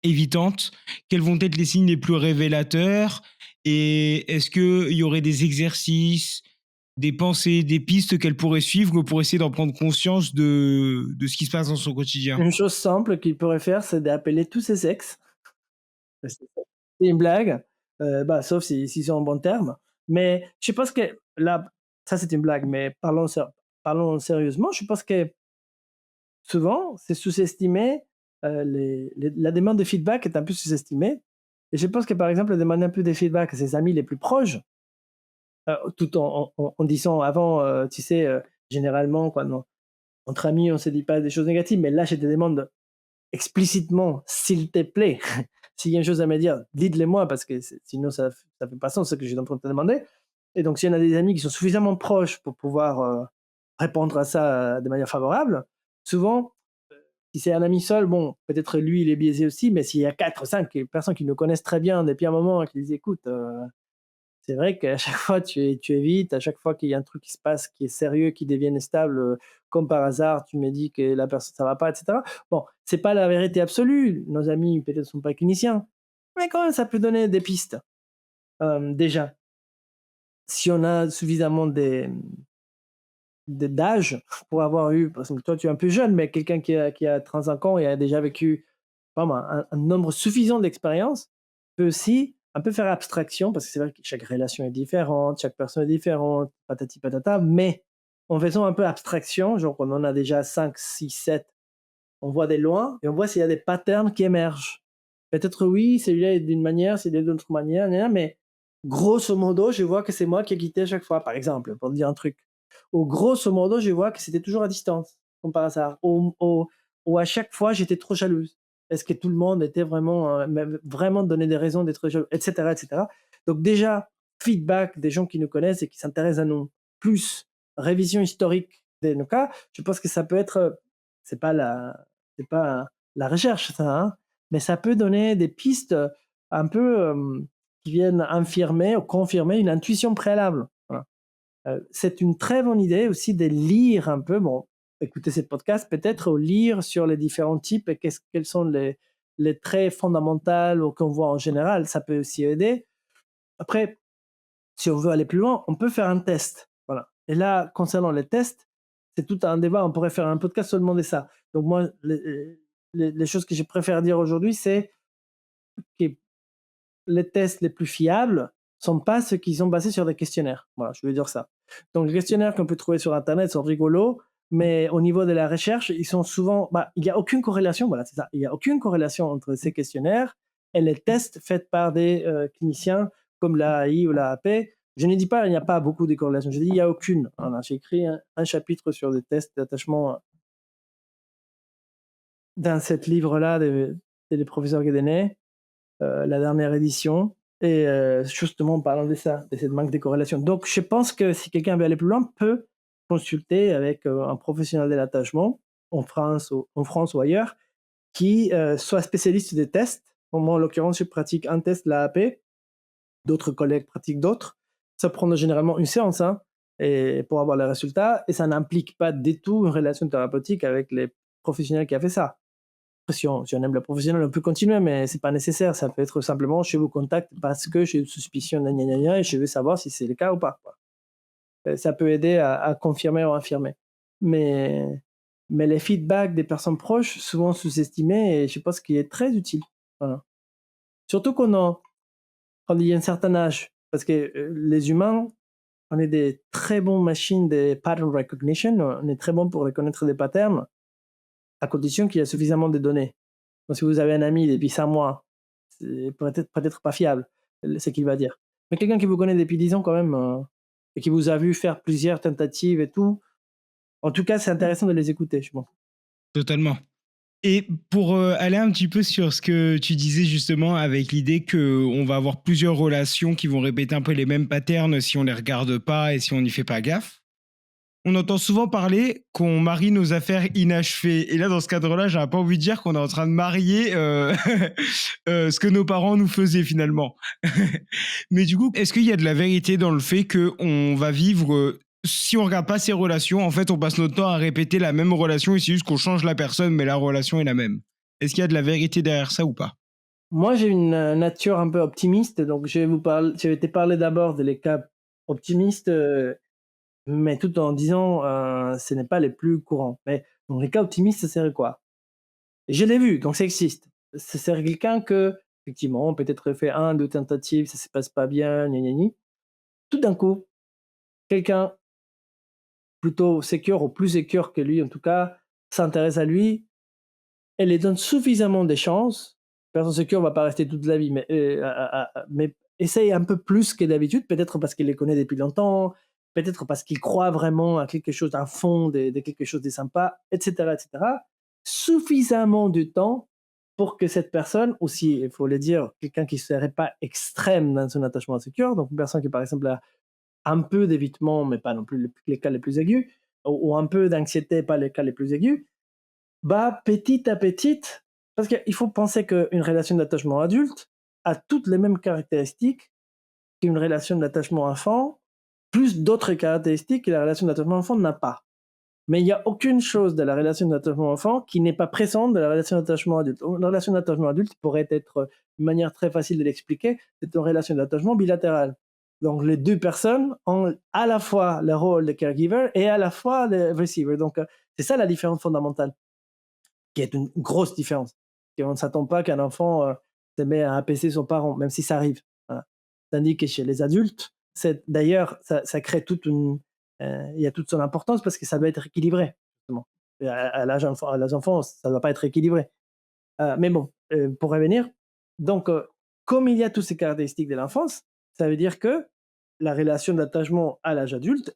évitante? Quels vont être les signes les plus révélateurs? Et est-ce qu'il y aurait des exercices, des pensées, des pistes qu'elle pourrait suivre pour essayer d'en prendre conscience de ce qui se passe dans son quotidien? Une chose simple qu'il pourrait faire, c'est d'appeler tous ses ex. C'est une blague, bah, sauf s'ils sont en bons termes. Mais je pense que là, ça c'est une blague, mais parlons sérieusement. Je pense que souvent, c'est sous-estimé, la demande de feedback est un peu sous-estimée et je pense que, par exemple, demander un peu des feedbacks à ses amis les plus proches, tout en disant avant, tu sais, généralement quand entre amis, on se dit pas des choses négatives, mais là, je te demande explicitement, s'il te plaît, s'il y a une chose à me dire, dites-le moi parce que sinon ça fait pas sens ce que je suis en train de te demander. Et donc, s'il y en a des amis qui sont suffisamment proches pour pouvoir répondre à ça de manière favorable, souvent, si c'est un ami seul, bon, peut-être lui il est biaisé aussi, mais s'il y a 4 5 personnes qui nous connaissent très bien depuis un moment et qui disent écoute, c'est vrai qu'à chaque fois, tu évites, à chaque fois qu'il y a un truc qui se passe, qui est sérieux, qui devient stable, comme par hasard, tu me dis que la personne ça va pas, et cetera. Bon, c'est pas la vérité absolue, nos amis peut-être sont pas cliniciens, mais quand même ça peut donner des pistes, déjà. Si on a suffisamment d'âge pour avoir eu parce que toi tu es un peu jeune, mais quelqu'un qui a 35 ans et a déjà vécu, pas moi, un nombre suffisant d'expériences, peut aussi un peu faire abstraction parce que c'est vrai que chaque relation est différente, chaque personne est différente, patati patata, mais en faisant un peu abstraction, genre on en a déjà 5 6 7 on voit des loin et on voit s'il y a des patterns qui émergent. Peut-être oui, celui-là est d'une manière, celui-là est d'une autre manière, mais grosso modo, je vois que c'est moi qui ai quitté à chaque fois, par exemple, pour dire un truc. Ou grosso modo, je vois que c'était toujours à distance, comme par hasard. Ou à chaque fois, j'étais trop jalouse. Est-ce que tout le monde était vraiment, m'avait vraiment donné des raisons d'être jaloux, etc., etc. Donc déjà, feedback des gens qui nous connaissent et qui s'intéressent à nous, plus révision historique de nos cas, je pense que ça peut être, c'est pas la, c'est pas la recherche, ça, hein, mais ça peut donner des pistes un peu qui viennent infirmer ou confirmer une intuition préalable. Voilà. C'est une très bonne idée aussi de lire un peu, bon, écouter ces podcasts peut-être, ou lire sur les différents types et quels sont les traits fondamentaux qu'on voit en général. Ça peut aussi aider. Après, si on veut aller plus loin, on peut faire un test. Voilà. Et là, concernant les tests, c'est tout un débat. On pourrait faire un podcast seulement de ça. Donc moi, les choses que je préfère dire aujourd'hui, c'est que les tests les plus fiables sont pas ceux qui sont basés sur des questionnaires. Voilà, je veux dire ça. Donc les questionnaires qu'on peut trouver sur Internet sont rigolos, mais au niveau de la recherche, ils sont souvent, bah, il n'y a aucune corrélation. Voilà, c'est ça. Il n'y a aucune corrélation entre ces questionnaires et les tests faits par des cliniciens comme la AI ou la AP. Je ne dis pas il n'y a pas beaucoup de corrélations. Je dis il n'y a aucune. Voilà, j'ai écrit un chapitre sur des tests d'attachement dans ce livre-là des professeurs Guédéné, la dernière édition. Et justement, en parlant de ça, de cette manque de corrélation. Donc, je pense que si quelqu'un veut aller plus loin, peut consulter avec un professionnel de l'attachement en France ou ailleurs, qui soit spécialiste des tests. Moi, en l'occurrence, je pratique un test, l'AAP, d'autres collègues pratiquent d'autres. Ça prend généralement une séance, hein, et pour avoir les résultats, et ça n'implique pas du tout une relation thérapeutique avec les professionnels qui a fait ça. Si on aime le professionnel, on peut continuer, mais c'est pas nécessaire. Ça peut être simplement, je vous contacte parce que j'ai une suspicion, gna, gna, gna, gna, et je veux savoir si c'est le cas ou pas, quoi. Ça peut aider à confirmer ou infirmer. Mais, mais les feedbacks des personnes proches, souvent sous-estimés, et je pense qu'il est très utile. Voilà. Surtout quand il y a un certain âge. Parce que les humains, on est des très bons machines de pattern recognition. On est très bons pour reconnaître des patterns à condition qu'il y ait suffisamment de données. Donc, si vous avez un ami depuis 5 mois, c'est peut-être pas fiable, ce qu'il va dire. Mais quelqu'un qui vous connaît depuis 10 ans quand même, et qui vous a vu faire plusieurs tentatives et tout, En tout cas, c'est intéressant de les écouter, je pense. Totalement. Et pour aller un petit peu sur ce que tu disais justement avec l'idée que on va avoir plusieurs relations qui vont répéter un peu les mêmes patterns si on les regarde pas et si on n'y fait pas gaffe. On entend souvent parler qu'on marie nos affaires inachevées. Et là, dans ce cadre-là, j'aurais pas envie de dire qu'on est en train de marier ce que nos parents nous faisaient finalement. Mais du coup, est-ce qu'il y a de la vérité dans le fait qu'on va vivre, si on regarde pas ces relations, en fait, on passe notre temps à répéter la même relation et c'est juste qu'on change la personne, mais la relation est la même. Est-ce qu'il y a de la vérité derrière ça ou pas? Moi, j'ai une nature un peu optimiste, donc je vais te parler d'abord des cas optimistes, mais tout en disant, ce n'est pas les plus courants. Mais donc les cas optimistes, ça serait quoi? Je l'ai vu, donc ça existe. C'est quelqu'un que, effectivement, peut-être fait un, 2 tentatives, ça se passe pas bien, gna gna gni. Tout d'un coup, quelqu'un plutôt sécure ou plus sécure que lui en tout cas, s'intéresse à lui et lui donne suffisamment de chances. Personne sécure va pas rester toute la vie, mais essaye un peu plus que d'habitude, peut-être parce qu'il les connaît depuis longtemps, peut-être parce qu'il croit vraiment à quelque chose, un fond de quelque chose de sympa, etc., etc. Suffisamment de temps pour que cette personne, aussi, il faut le dire, quelqu'un qui ne serait pas extrême dans son attachement sécure, donc une personne qui, par exemple, a un peu d'évitement, mais pas non plus les cas les plus aigus, ou un peu d'anxiété, pas les cas les plus aigus, bah, petit à petit, parce qu'il faut penser qu'une relation d'attachement adulte a toutes les mêmes caractéristiques qu'une relation d'attachement enfant, plus d'autres caractéristiques que la relation d'attachement enfant n'a pas. Mais il n'y a aucune chose de la relation d'attachement enfant qui n'est pas présente de la relation d'attachement adulte. Une relation d'attachement adulte pourrait être, une manière très facile de l'expliquer, c'est une relation d'attachement bilatérale. Donc les deux personnes ont à la fois le rôle de caregiver et à la fois de receiver. Donc c'est ça la différence fondamentale, qui est une grosse différence. Et on ne s'attend pas qu'un enfant se met à apaiser son parent, même si ça arrive. Voilà. Tandis que chez les adultes, d'ailleurs, ça crée toute une. Il y a toute son importance parce que ça doit être équilibré. Justement. Et à l'âge enfant, ça ne doit pas être équilibré. Mais bon, pour revenir, donc, comme il y a toutes ces caractéristiques de l'enfance, ça veut dire que la relation d'attachement à l'âge adulte,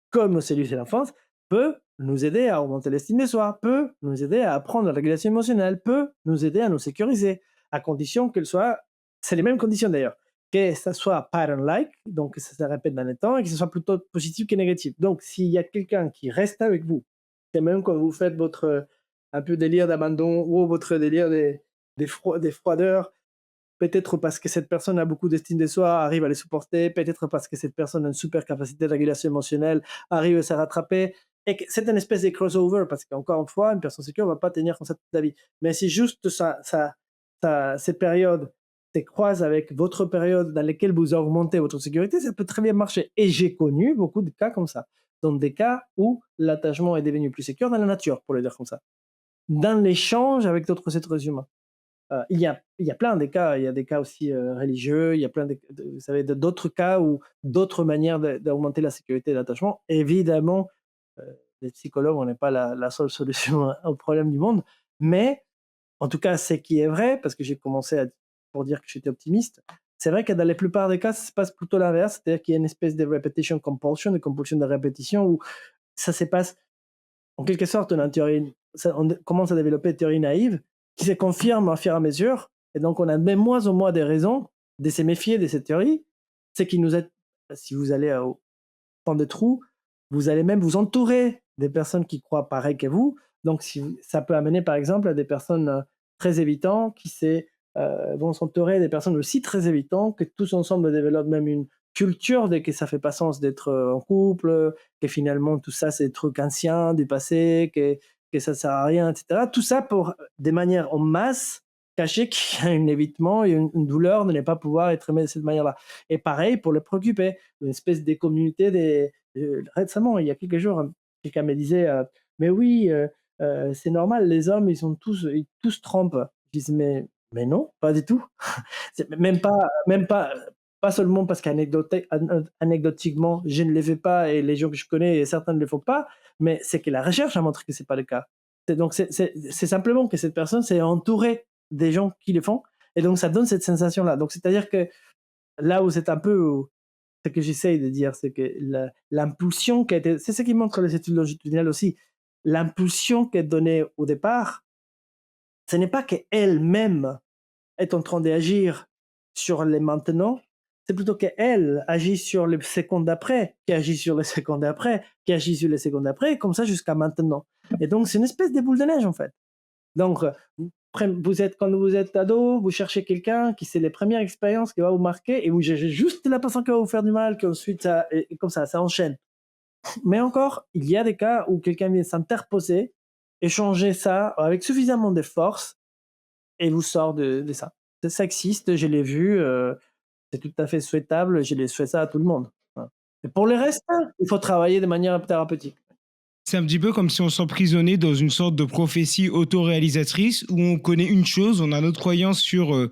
comme nos cellules de l'enfance, peut nous aider à augmenter l'estime de soi, peut nous aider à apprendre la régulation émotionnelle, peut nous aider à nous sécuriser, à condition qu'elle soit, c'est les mêmes conditions d'ailleurs, que ça soit pattern-like, donc que ça se répète dans le temps et que ce soit plutôt positif que négatif. Donc, s'il y a quelqu'un qui reste avec vous, et même quand vous faites votre un peu délire d'abandon ou votre délire des froideurs, peut-être parce que cette personne a beaucoup d'estime de soi, arrive à les supporter, peut-être parce que cette personne a une super capacité de régulation émotionnelle, arrive à se rattraper, et que c'est une espèce de crossover, parce qu'encore une fois, une personne sécure ne va pas tenir comme ça toute la vie. Mais si juste ces périodes se croisent avec votre période dans laquelle vous augmentez votre sécurité, ça peut très bien marcher. Et j'ai connu beaucoup de cas comme ça, dans des cas où l'attachement est devenu plus sécure dans la nature, pour le dire comme ça, dans l'échange avec d'autres êtres humains. Il y a plein de cas, il y a des cas aussi religieux, il y a plein vous savez, d'autres cas ou d'autres manières d'augmenter la sécurité et l'attachement. Évidemment, les psychologues, on n'est pas la seule solution au problème du monde, mais en tout cas, ce qui est vrai, parce que j'ai commencé pour dire que j'étais optimiste, c'est vrai que dans la plupart des cas, ça se passe plutôt l'inverse, c'est-à-dire qu'il y a une espèce de repetition compulsion, de compulsion de répétition, où ça se passe en quelque sorte, on, a une théorie, on commence à développer une théorie naïve qui se confirme au fur et à mesure. Et donc, on a même moins en moins des raisons de se méfier de cette théorie. C'est qui nous aide, si vous allez au fond des trous, vous allez même vous entourer des personnes qui croient pareil que vous. Donc, ça peut amener, par exemple, à des personnes très évitantes qui vont s'entourer des personnes aussi très évitantes, que tous ensemble développent même une culture de que ça fait pas sens d'être en couple, que finalement tout ça c'est des trucs anciens, du passé, que ça sert à rien, etc. Tout ça pour, des manières en masse, cacher qu'il y a un évitement et une douleur de ne pas pouvoir être aimé de cette manière-là. Et pareil pour les préoccuper, une espèce de communauté récemment, il y a quelques jours, quelqu'un me disait mais oui, c'est normal, les hommes, ils tous trompent. Je dis mais non, pas du tout. Pas seulement parce qu'anecdotiquement, je ne les fais pas et les gens que je connais, et certains ne le font pas, mais c'est que la recherche a montré que c'est pas le cas. C'est simplement que cette personne s'est entourée des gens qui le font, et donc ça donne cette sensation-là. Donc c'est-à-dire que là où c'est un peu ce que j'essaye de dire, c'est que l'impulsion qui a été, c'est ce qui montre les études longitudinales aussi, l'impulsion qui est donnée au départ, ce n'est pas qu'elle-même est en train d'agir sur les maintenant, c'est plutôt qu'elle agit sur les secondes d'après, qui agit sur les secondes d'après, qui agit sur les secondes d'après, comme ça jusqu'à maintenant. Et donc, c'est une espèce de boule de neige, en fait. Donc, vous êtes, quand vous êtes ado, vous cherchez quelqu'un qui c'est les premières expériences qui va vous marquer et vous cherchez juste la personne qui va vous faire du mal, qu'ensuite, et comme ça enchaîne. Mais encore, il y a des cas où quelqu'un vient s'interposer, échanger ça avec suffisamment de force et vous sort de ça. Ça existe, je l'ai vu, c'est tout à fait souhaitable, je souhaite ça à tout le monde. Voilà. Et pour le reste, il faut travailler de manière thérapeutique. C'est un petit peu comme si on s'emprisonnait dans une sorte de prophétie autoréalisatrice où on connaît une chose, on a notre croyance sur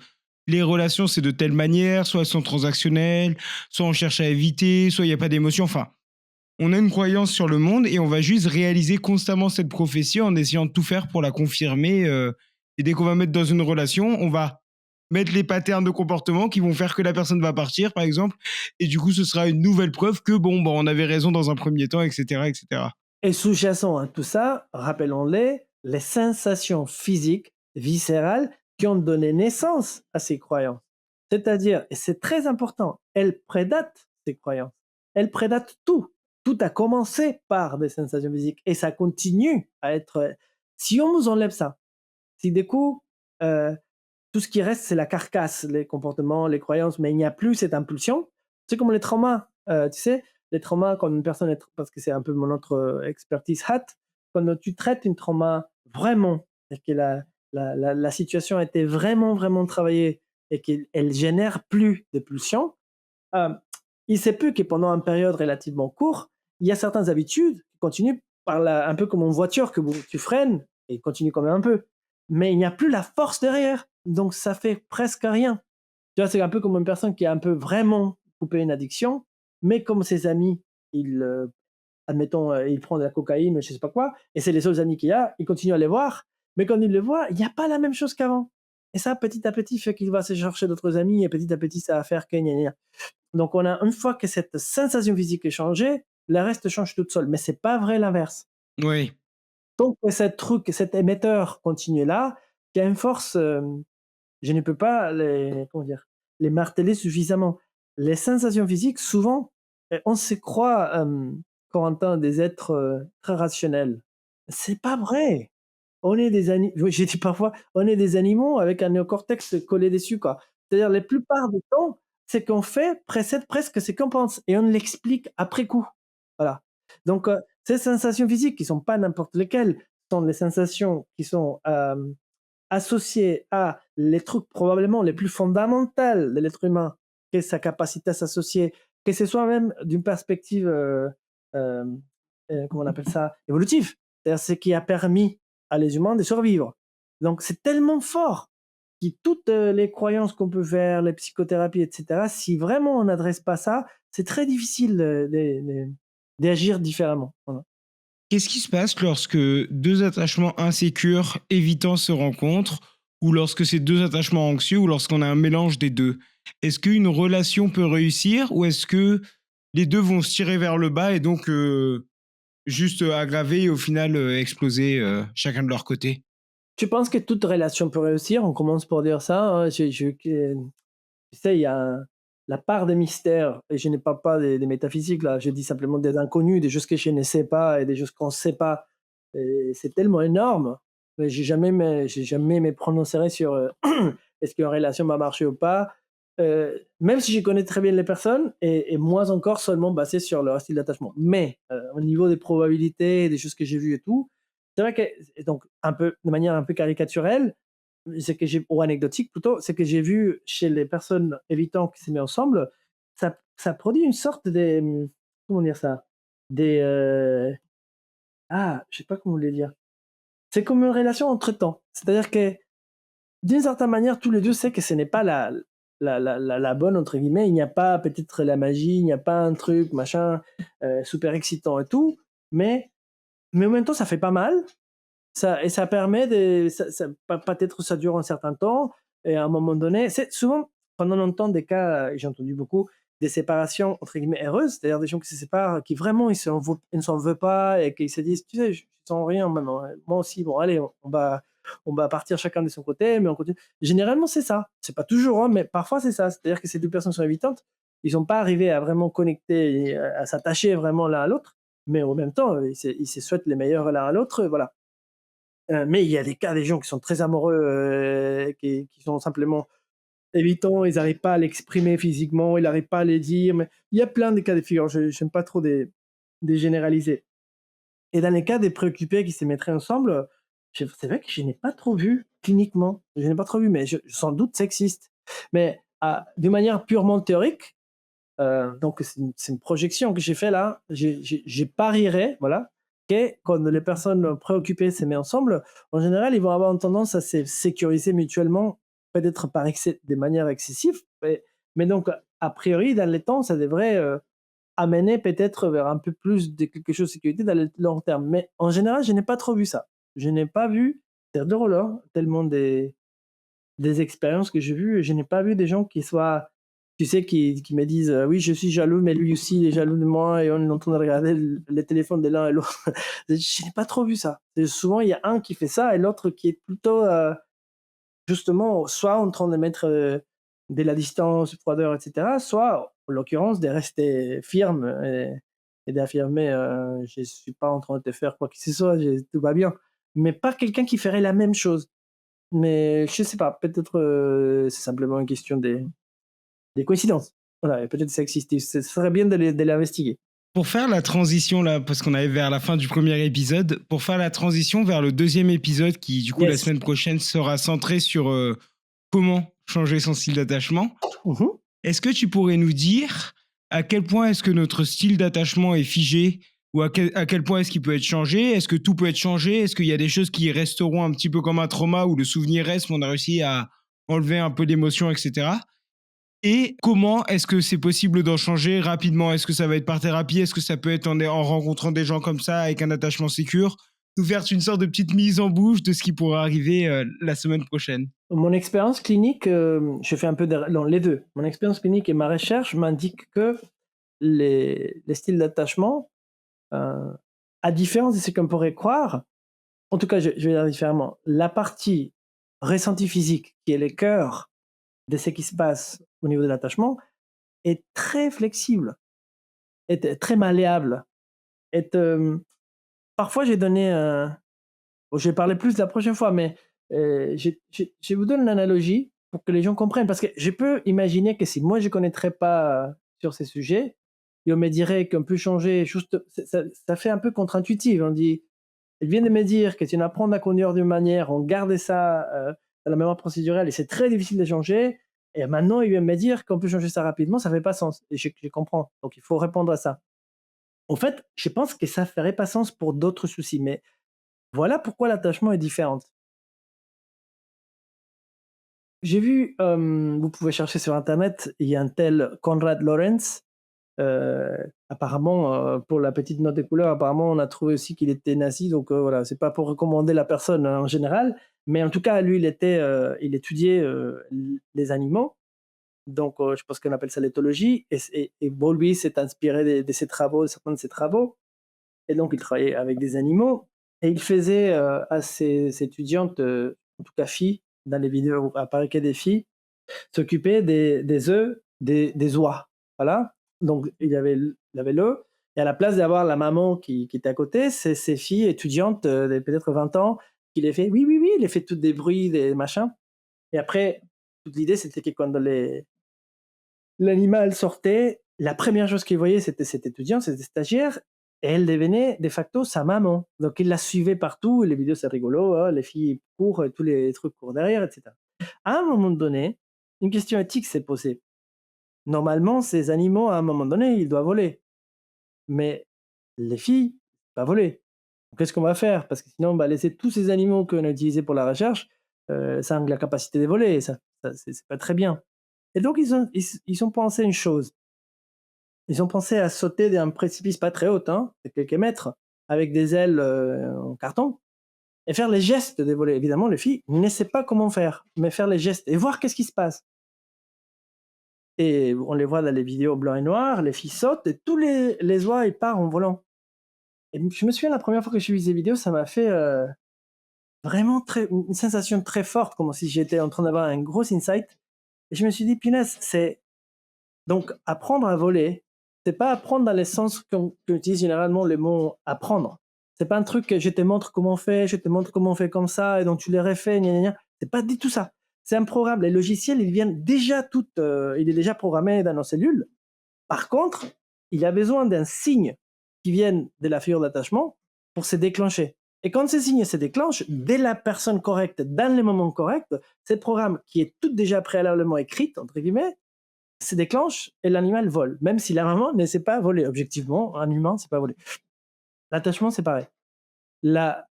les relations, c'est de telle manière, soit elles sont transactionnelles, soit on cherche à éviter, soit il n'y a pas d'émotion. Enfin, on a une croyance sur le monde et on va juste réaliser constamment cette prophétie en essayant de tout faire pour la confirmer. Et dès qu'on va mettre dans une relation, on va mettre les patterns de comportement qui vont faire que la personne va partir, par exemple. Et du coup, ce sera une nouvelle preuve que, bon, on avait raison dans un premier temps, etc., etc. Et sous-jacent à tout ça, rappelons-les, les sensations physiques, viscérales, qui ont donné naissance à ces croyances. C'est-à-dire, et c'est très important, elles prédatent ces croyances. Elles prédatent tout. Tout a commencé par des sensations physiques et ça continue à être. Si on nous enlève ça, si du coup, euh, tout ce qui reste, c'est la carcasse, les comportements, les croyances, mais il n'y a plus cette impulsion. C'est comme les traumas, tu sais, les traumas quand une personne est, parce que c'est un peu mon autre expertise hat, quand tu traites une trauma vraiment, et que la situation a été vraiment, vraiment travaillée et qu'elle génère plus de pulsions, euh, il se peut que pendant une période relativement courte, il y a certaines habitudes qui continuent un peu comme en voiture, que tu freines et continue quand même un peu. Mais il n'y a plus la force derrière. Donc ça fait presque rien. Tu vois, c'est un peu comme une personne qui a un peu vraiment coupé une addiction, mais comme ses amis, admettons, il prend de la cocaïne, je ne sais pas quoi, et c'est les seuls amis qu'il a, il continue à les voir, mais quand il les voit, il n'y a pas la même chose qu'avant. Et ça, petit à petit, fait qu'il va se chercher d'autres amis, et petit à petit, ça va faire que gna, gna, gna. Donc, une fois que cette sensation physique est changée, le reste change tout seul. Mais c'est pas vrai l'inverse. Oui. Donc, cet émetteur continue là, qui a une force, je ne peux pas comment dire, les marteler suffisamment. Les sensations physiques, souvent, on se croit, Corentin, des êtres très rationnels. C'est pas vrai. On est des animaux, j'ai dit parfois, on est des animaux avec un néocortex collé dessus, quoi. C'est-à-dire, la plupart du temps, ce qu'on fait précède presque ce qu'on pense et on l'explique après coup. Voilà. Donc, ces sensations physiques qui sont pas n'importe lesquelles, sont les sensations qui sont associées à les trucs probablement les plus fondamentaux de l'être humain, qu'est sa capacité à s'associer, que ce soit même d'une perspective, euh, comment on appelle ça, évolutive. C'est-à-dire ce qui a permis à les humains de survivre. Donc c'est tellement fort que toutes les croyances qu'on peut faire, les psychothérapies, etc., si vraiment on n'adresse pas ça, c'est très difficile d'agir différemment. Voilà. Qu'est-ce qui se passe lorsque deux attachements insécures évitants se rencontrent ou lorsque c'est deux attachements anxieux ou lorsqu'on a un mélange des deux? Est-ce qu'une relation peut réussir ou est-ce que les deux vont se tirer vers le bas et donc juste aggraver et au final exploser chacun de leur côté? Tu penses que toute relation peut réussir? On commence par dire ça, hein. Tu sais, il y a la part des mystères, et je ne parle pas des métaphysiques, là, je dis simplement des inconnus, des choses que je ne sais pas et des choses qu'on ne sait pas. Et c'est tellement énorme, mais j'ai jamais me prononcerai sur est-ce qu'une relation va marcher ou pas, même si je connais très bien les personnes, et moins encore seulement basé sur leur style d'attachement. Mais au niveau des probabilités, des choses que j'ai vues et tout, c'est vrai que, et donc, un peu, de manière un peu caricaturelle, c'est que j'ai ou anecdotique plutôt, c'est que j'ai vu chez les personnes évitant qui s'est mis ensemble, ça produit une sorte de, comment dire ça? Des, je sais pas comment le dire. C'est comme une relation entre temps. C'est-à-dire que, d'une certaine manière, tous les 2 savent que ce n'est pas la «bonne» entre guillemets. Il n'y a pas peut-être la magie, il n'y a pas un truc machin, super excitant et tout, mais en même temps, ça fait pas mal. Ça permet peut-être ça dure un certain temps et à un moment donné, c'est souvent quand on entend des cas, j'ai entendu beaucoup, des séparations entre guillemets heureuses, c'est-à-dire des gens qui se séparent, qui vraiment ils ne s'en veulent pas et qu'ils se disent, tu sais, je sens rien, maintenant, moi aussi, bon, allez, on va partir chacun de son côté, mais on continue. Généralement, c'est ça. C'est pas toujours, hein, mais parfois c'est ça. C'est-à-dire que ces deux personnes sont évitantes. Ils sont pas arrivés à vraiment connecter, et à s'attacher vraiment l'un à l'autre, mais en même temps, ils se souhaitent les meilleurs l'un à l'autre, voilà. Mais il y a des cas, des gens qui sont très amoureux, qui sont simplement évitants, ils n'arrivent pas à l'exprimer physiquement, ils n'arrivent pas à les dire, mais il y a plein de cas de figure, je j'aime pas trop des généraliser. Et dans les cas des préoccupés qui se mettraient ensemble, c'est vrai que je n'ai pas trop vu cliniquement, je n'ai pas trop vu, mais sans doute ça existe. Mais de manière purement théorique, donc c'est une projection que j'ai fait là, je parierais, voilà, que quand les personnes préoccupées se mettent ensemble, en général, ils vont avoir une tendance à se sécuriser mutuellement, peut-être par excès de manière excessive, mais donc a priori, dans les temps, ça devrait, amener peut-être vers un peu plus de quelque chose de sécurité dans le long terme. Mais en général, je n'ai pas trop vu ça. Je n'ai pas vu, c'est drôle, hein, tellement des expériences que j'ai vues, je n'ai pas vu des gens qui soient, tu sais, qui me disent, oui, je suis jaloux, mais lui aussi, il est jaloux de moi, et on est en train de regarder les téléphones de l'un et l'autre. Je n'ai pas trop vu ça. Et souvent, il y a un qui fait ça et l'autre qui est plutôt, justement, soit en train de mettre, de la distance, froideur, et cetera, soit, en l'occurrence, de rester ferme et d'affirmer, «Je suis pas en train de te faire quoi que ce soit, tout va bien». Mais pas quelqu'un qui ferait la même chose. Mais je sais pas, peut-être, c'est simplement une question des coïncidences. Voilà, et peut-être ça existe et ce serait bien de l'investiguer. Pour faire la transition là, parce qu'on arrive vers la fin du premier épisode, pour faire la transition vers le deuxième épisode qui, du coup, la Yes. semaine prochaine sera centré sur comment changer son style d'attachement, Mmh. est-ce que tu pourrais nous dire à quel point est-ce que notre style d'attachement est figé ou à quel point est-ce qu'il peut être changé? Est-ce que tout peut être changé? Est-ce qu'il y a des choses qui resteront un petit peu comme un trauma où le souvenir reste, mais on a réussi à enlever un peu d'émotion, etc. Et comment est-ce que c'est possible d'en changer rapidement? Est-ce que ça va être par thérapie? Est-ce que ça peut être en rencontrant des gens comme ça avec un attachement sécure? Nous faire une sorte de petite mise en bouche de ce qui pourrait arriver la semaine prochaine. Mon expérience clinique, je fais un peu non, les 2. Mon expérience clinique et ma recherche m'indiquent que les styles d'attachement, heu, à différence de ce qu'on pourrait croire, en tout cas, je vais dire différemment. La partie ressenti physique, qui est le cœur de ce qui se passe au niveau de l'attachement, est très flexible, est très malléable, est, parfois j'ai donné un bon, je vais parler plus la prochaine fois, mais, je vous donne une analogie pour que les gens comprennent. Parce que je peux imaginer que si moi je ne connaîtrais pas, sur ces sujets et on me dirait qu'on peut changer juste ça fait un peu contre-intuitif. On dit: «Il vient de me dire que si on apprend à conduire d'une manière, on garde ça, dans la mémoire procédurale et c'est très difficile de changer et maintenant il vient de me dire qu'on peut changer ça rapidement, ça fait pas sens» et je comprends. Donc il faut répondre à ça. En fait, je pense que ça ferait pas sens pour d'autres soucis, mais voilà pourquoi l'attachement est différent. J'ai vu, vous pouvez chercher sur internet, il y a un tel Konrad Lorenz, apparemment, pour la petite note de couleur, apparemment on a trouvé aussi qu'il était nazi, donc voilà, c'est pas pour recommander la personne en général, mais en tout cas lui il étudiait, les animaux, donc je pense qu'on appelle ça l'éthologie et bon lui s'est inspiré de ses travaux, de certains de ses travaux et donc il travaillait avec des animaux et il faisait, à ses étudiantes, en tout cas filles, dans les vidéos où apparaît que des filles, s'occuper des œufs des oies. Voilà. Donc il avait l'œuf et à la place d'avoir la maman qui était à côté, c'est ces filles étudiantes de peut-être 20 ans qui les fait oui, oui, oui, il les fait tous des bruits, des machins. Et après, toute l'idée, c'était que quand l'animal sortait, la première chose qu'il voyait, c'était cette étudiante, cette stagiaire, et elle devenait de facto sa maman. Donc il la suivait partout, les vidéos c'est rigolo, hein, les filles courent, tous les trucs courent derrière, etc. À un moment donné, une question éthique s'est posée. Normalement, ces animaux, à un moment donné, ils doivent voler. Mais les filles, pas voler. Qu'est-ce qu'on va faire? Parce que sinon, on va laisser tous ces animaux qu'on a utilisés pour la recherche, sans la capacité de voler. Et ça c'est pas très bien. Et donc, ils ont pensé une chose. Ils ont pensé à sauter d'un précipice pas très haut, hein, de quelques mètres, avec des ailes en carton, et faire les gestes de voler. Évidemment, les filles ne savent pas comment faire, mais faire les gestes et voir qu'est-ce qui se passe. et on les voit dans les vidéos blanc et noir, les filles sautent et tous les oies, ils partent en volant. Et je me souviens la première fois que j'ai vu ces vidéos, ça m'a fait, vraiment une sensation très forte, comme si j'étais en train d'avoir un gros insight et je me suis dit: «Punaise, c'est donc apprendre à voler, c'est pas apprendre dans le sens qu'on utilise généralement le mot apprendre. C'est pas un truc que je te montre comment on fait, je te montre comment on fait comme ça et donc tu le refais, gna gna gna. C'est pas du tout ça. C'est un programme. Les logiciels, ils viennent déjà il est déjà programmé dans nos cellules. Par contre, il a besoin d'un signe qui vienne de la figure d'attachement pour se déclencher. Et quand ces signes se déclenchent, dès la personne correcte, dans le moment correct, ce programme qui est tout déjà préalablement écrit, entre guillemets, se déclenche et l'animal vole, même si la maman ne sait pas voler. Objectivement, un humain ne sait pas voler. L'attachement, c'est pareil. La,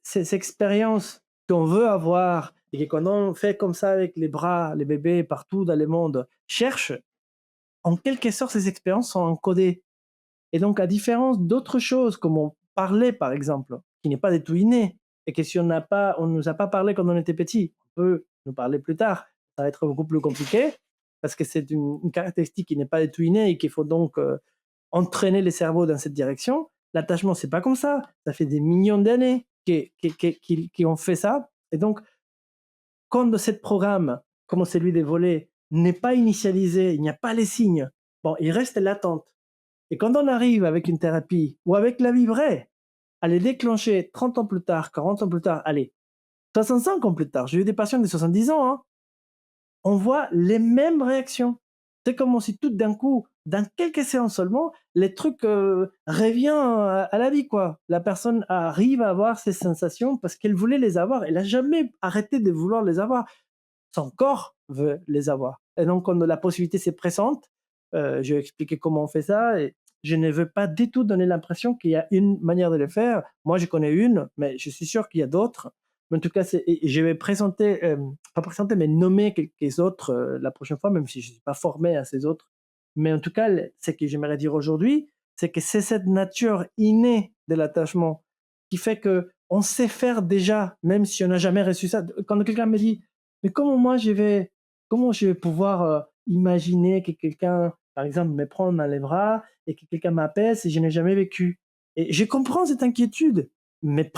ces expériences qu'on veut avoir et que quand on fait comme ça avec les bras, les bébés partout dans le monde cherchent, en quelque sorte, ces expériences sont encodées. Et donc, à différence d'autres choses, comme on parlait par exemple, qui n'est pas du tout inné, et que si on ne nous a pas parlé quand on était petit, on peut nous parler plus tard, ça va être beaucoup plus compliqué, parce que c'est une caractéristique qui n'est pas du tout innée et qu'il faut donc entraîner les cerveaux dans cette direction. L'attachement, c'est pas comme ça. Ça fait des millions d'années qui ont fait ça. Et donc, quand ce programme, comme celui des volets, n'est pas initialisé, il n'y a pas les signes, bon, il reste l'attente. Et quand on arrive avec une thérapie ou avec la vie vraie, à les déclencher 30 ans plus tard, 40 ans plus tard, allez, 65 ans plus tard, j'ai eu des patients de 70 ans, hein, on voit les mêmes réactions. C'est comme si tout d'un coup, dans quelques séances seulement, les trucs reviennent à la vie, quoi. La personne arrive à avoir ces sensations parce qu'elle voulait les avoir. Elle n'a jamais arrêté de vouloir les avoir. Son corps veut les avoir. Et donc, quand la possibilité se présente, je vais expliquer comment on fait ça. Et je ne veux pas du tout donner l'impression qu'il y a une manière de le faire. Moi, je connais une, mais je suis sûr qu'il y a d'autres. Mais en tout cas, je vais présenter, pas présenter, mais nommer quelques autres la prochaine fois, même si je ne suis pas formé à ces autres. Mais en tout cas, ce que j'aimerais dire aujourd'hui, c'est que c'est cette nature innée de l'attachement qui fait que on sait faire déjà, même si on n'a jamais reçu ça. Quand quelqu'un me dit, mais comment je vais pouvoir imaginer que quelqu'un, par exemple, me prend dans les bras et que quelqu'un m'appelle si je n'ai jamais vécu? Et je comprends cette inquiétude, mais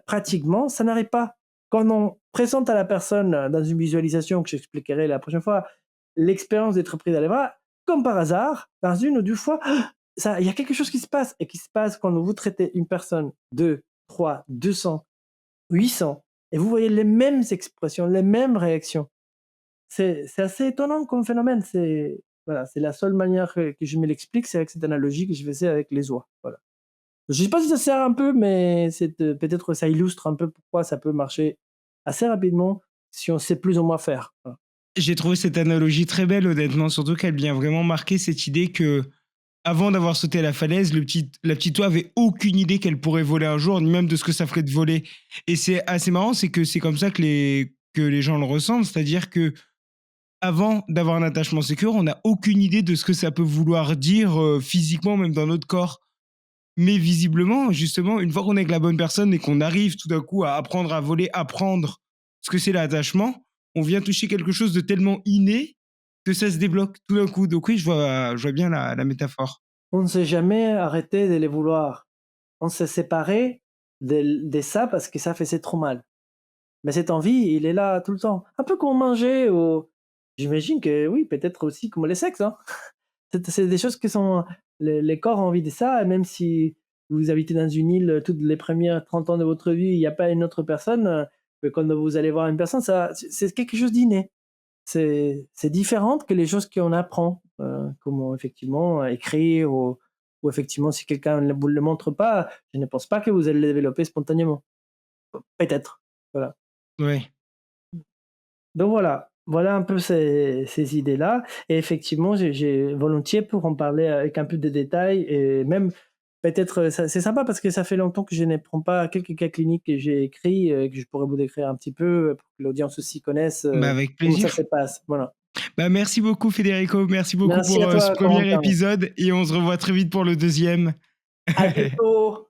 pratiquement, ça n'arrive pas. Quand on présente à la personne dans une visualisation que j'expliquerai la prochaine fois, l'expérience d'être pris dans les bras, comme par hasard, dans une ou deux fois, il y a quelque chose qui se passe et qui se passe quand vous traitez une personne, deux, trois, 200, 800, et vous voyez les mêmes expressions, les mêmes réactions. C'est assez étonnant comme phénomène. Voilà, c'est la seule manière que je me l'explique, c'est avec cette analogie que je faisais avec les oies. Voilà. Je sais pas si ça sert un peu, mais peut-être ça illustre un peu pourquoi ça peut marcher assez rapidement si on sait plus ou moins faire. Voilà. J'ai trouvé cette analogie très belle, honnêtement, surtout qu'elle vient vraiment marquer cette idée que, avant d'avoir sauté à la falaise, la petite oie avait aucune idée qu'elle pourrait voler un jour, ni même de ce que ça ferait de voler. Et c'est assez marrant, c'est que c'est comme ça que les gens le ressentent, c'est-à-dire que avant d'avoir un attachement sécure, on n'a aucune idée de ce que ça peut vouloir dire physiquement, même dans notre corps. Mais visiblement, justement, une fois qu'on est avec la bonne personne et qu'on arrive tout d'un coup à apprendre à voler, apprendre ce que c'est l'attachement, on vient toucher quelque chose de tellement inné que ça se débloque tout d'un coup. Donc oui, je vois bien la métaphore. On ne s'est jamais arrêté de les vouloir. On s'est séparé de ça parce que ça faisait trop mal. Mais cette envie, il est là tout le temps. Un peu comme manger ou j'imagine que oui, peut-être aussi comme le sexe, hein. C'est des choses qui sont les corps ont envie de ça et même si vous habitez dans une île, toutes les premières 30 ans de votre vie, il y a pas une autre personne, quand vous allez voir une personne, ça c'est quelque chose d'inné. C'est différent que les choses qu'on apprend, comment effectivement écrire ou effectivement si quelqu'un ne vous le montre pas, je ne pense pas que vous allez le développer spontanément. Peut-être, voilà. Ouais. Donc voilà, voilà un peu ces idées-là et effectivement, j'ai volontiers pour en parler avec un peu de détails et même peut-être, c'est sympa parce que ça fait longtemps que je ne prends pas quelques cas cliniques que j'ai écrits, que je pourrais vous décrire un petit peu, pour que l'audience aussi connaisse, Bah avec comment ça plaisir. se passe. Voilà. Bah merci beaucoup Federico, merci beaucoup Merci pour à ce toi, premier Corentin. épisode et on se revoit très vite pour le deuxième. À bientôt.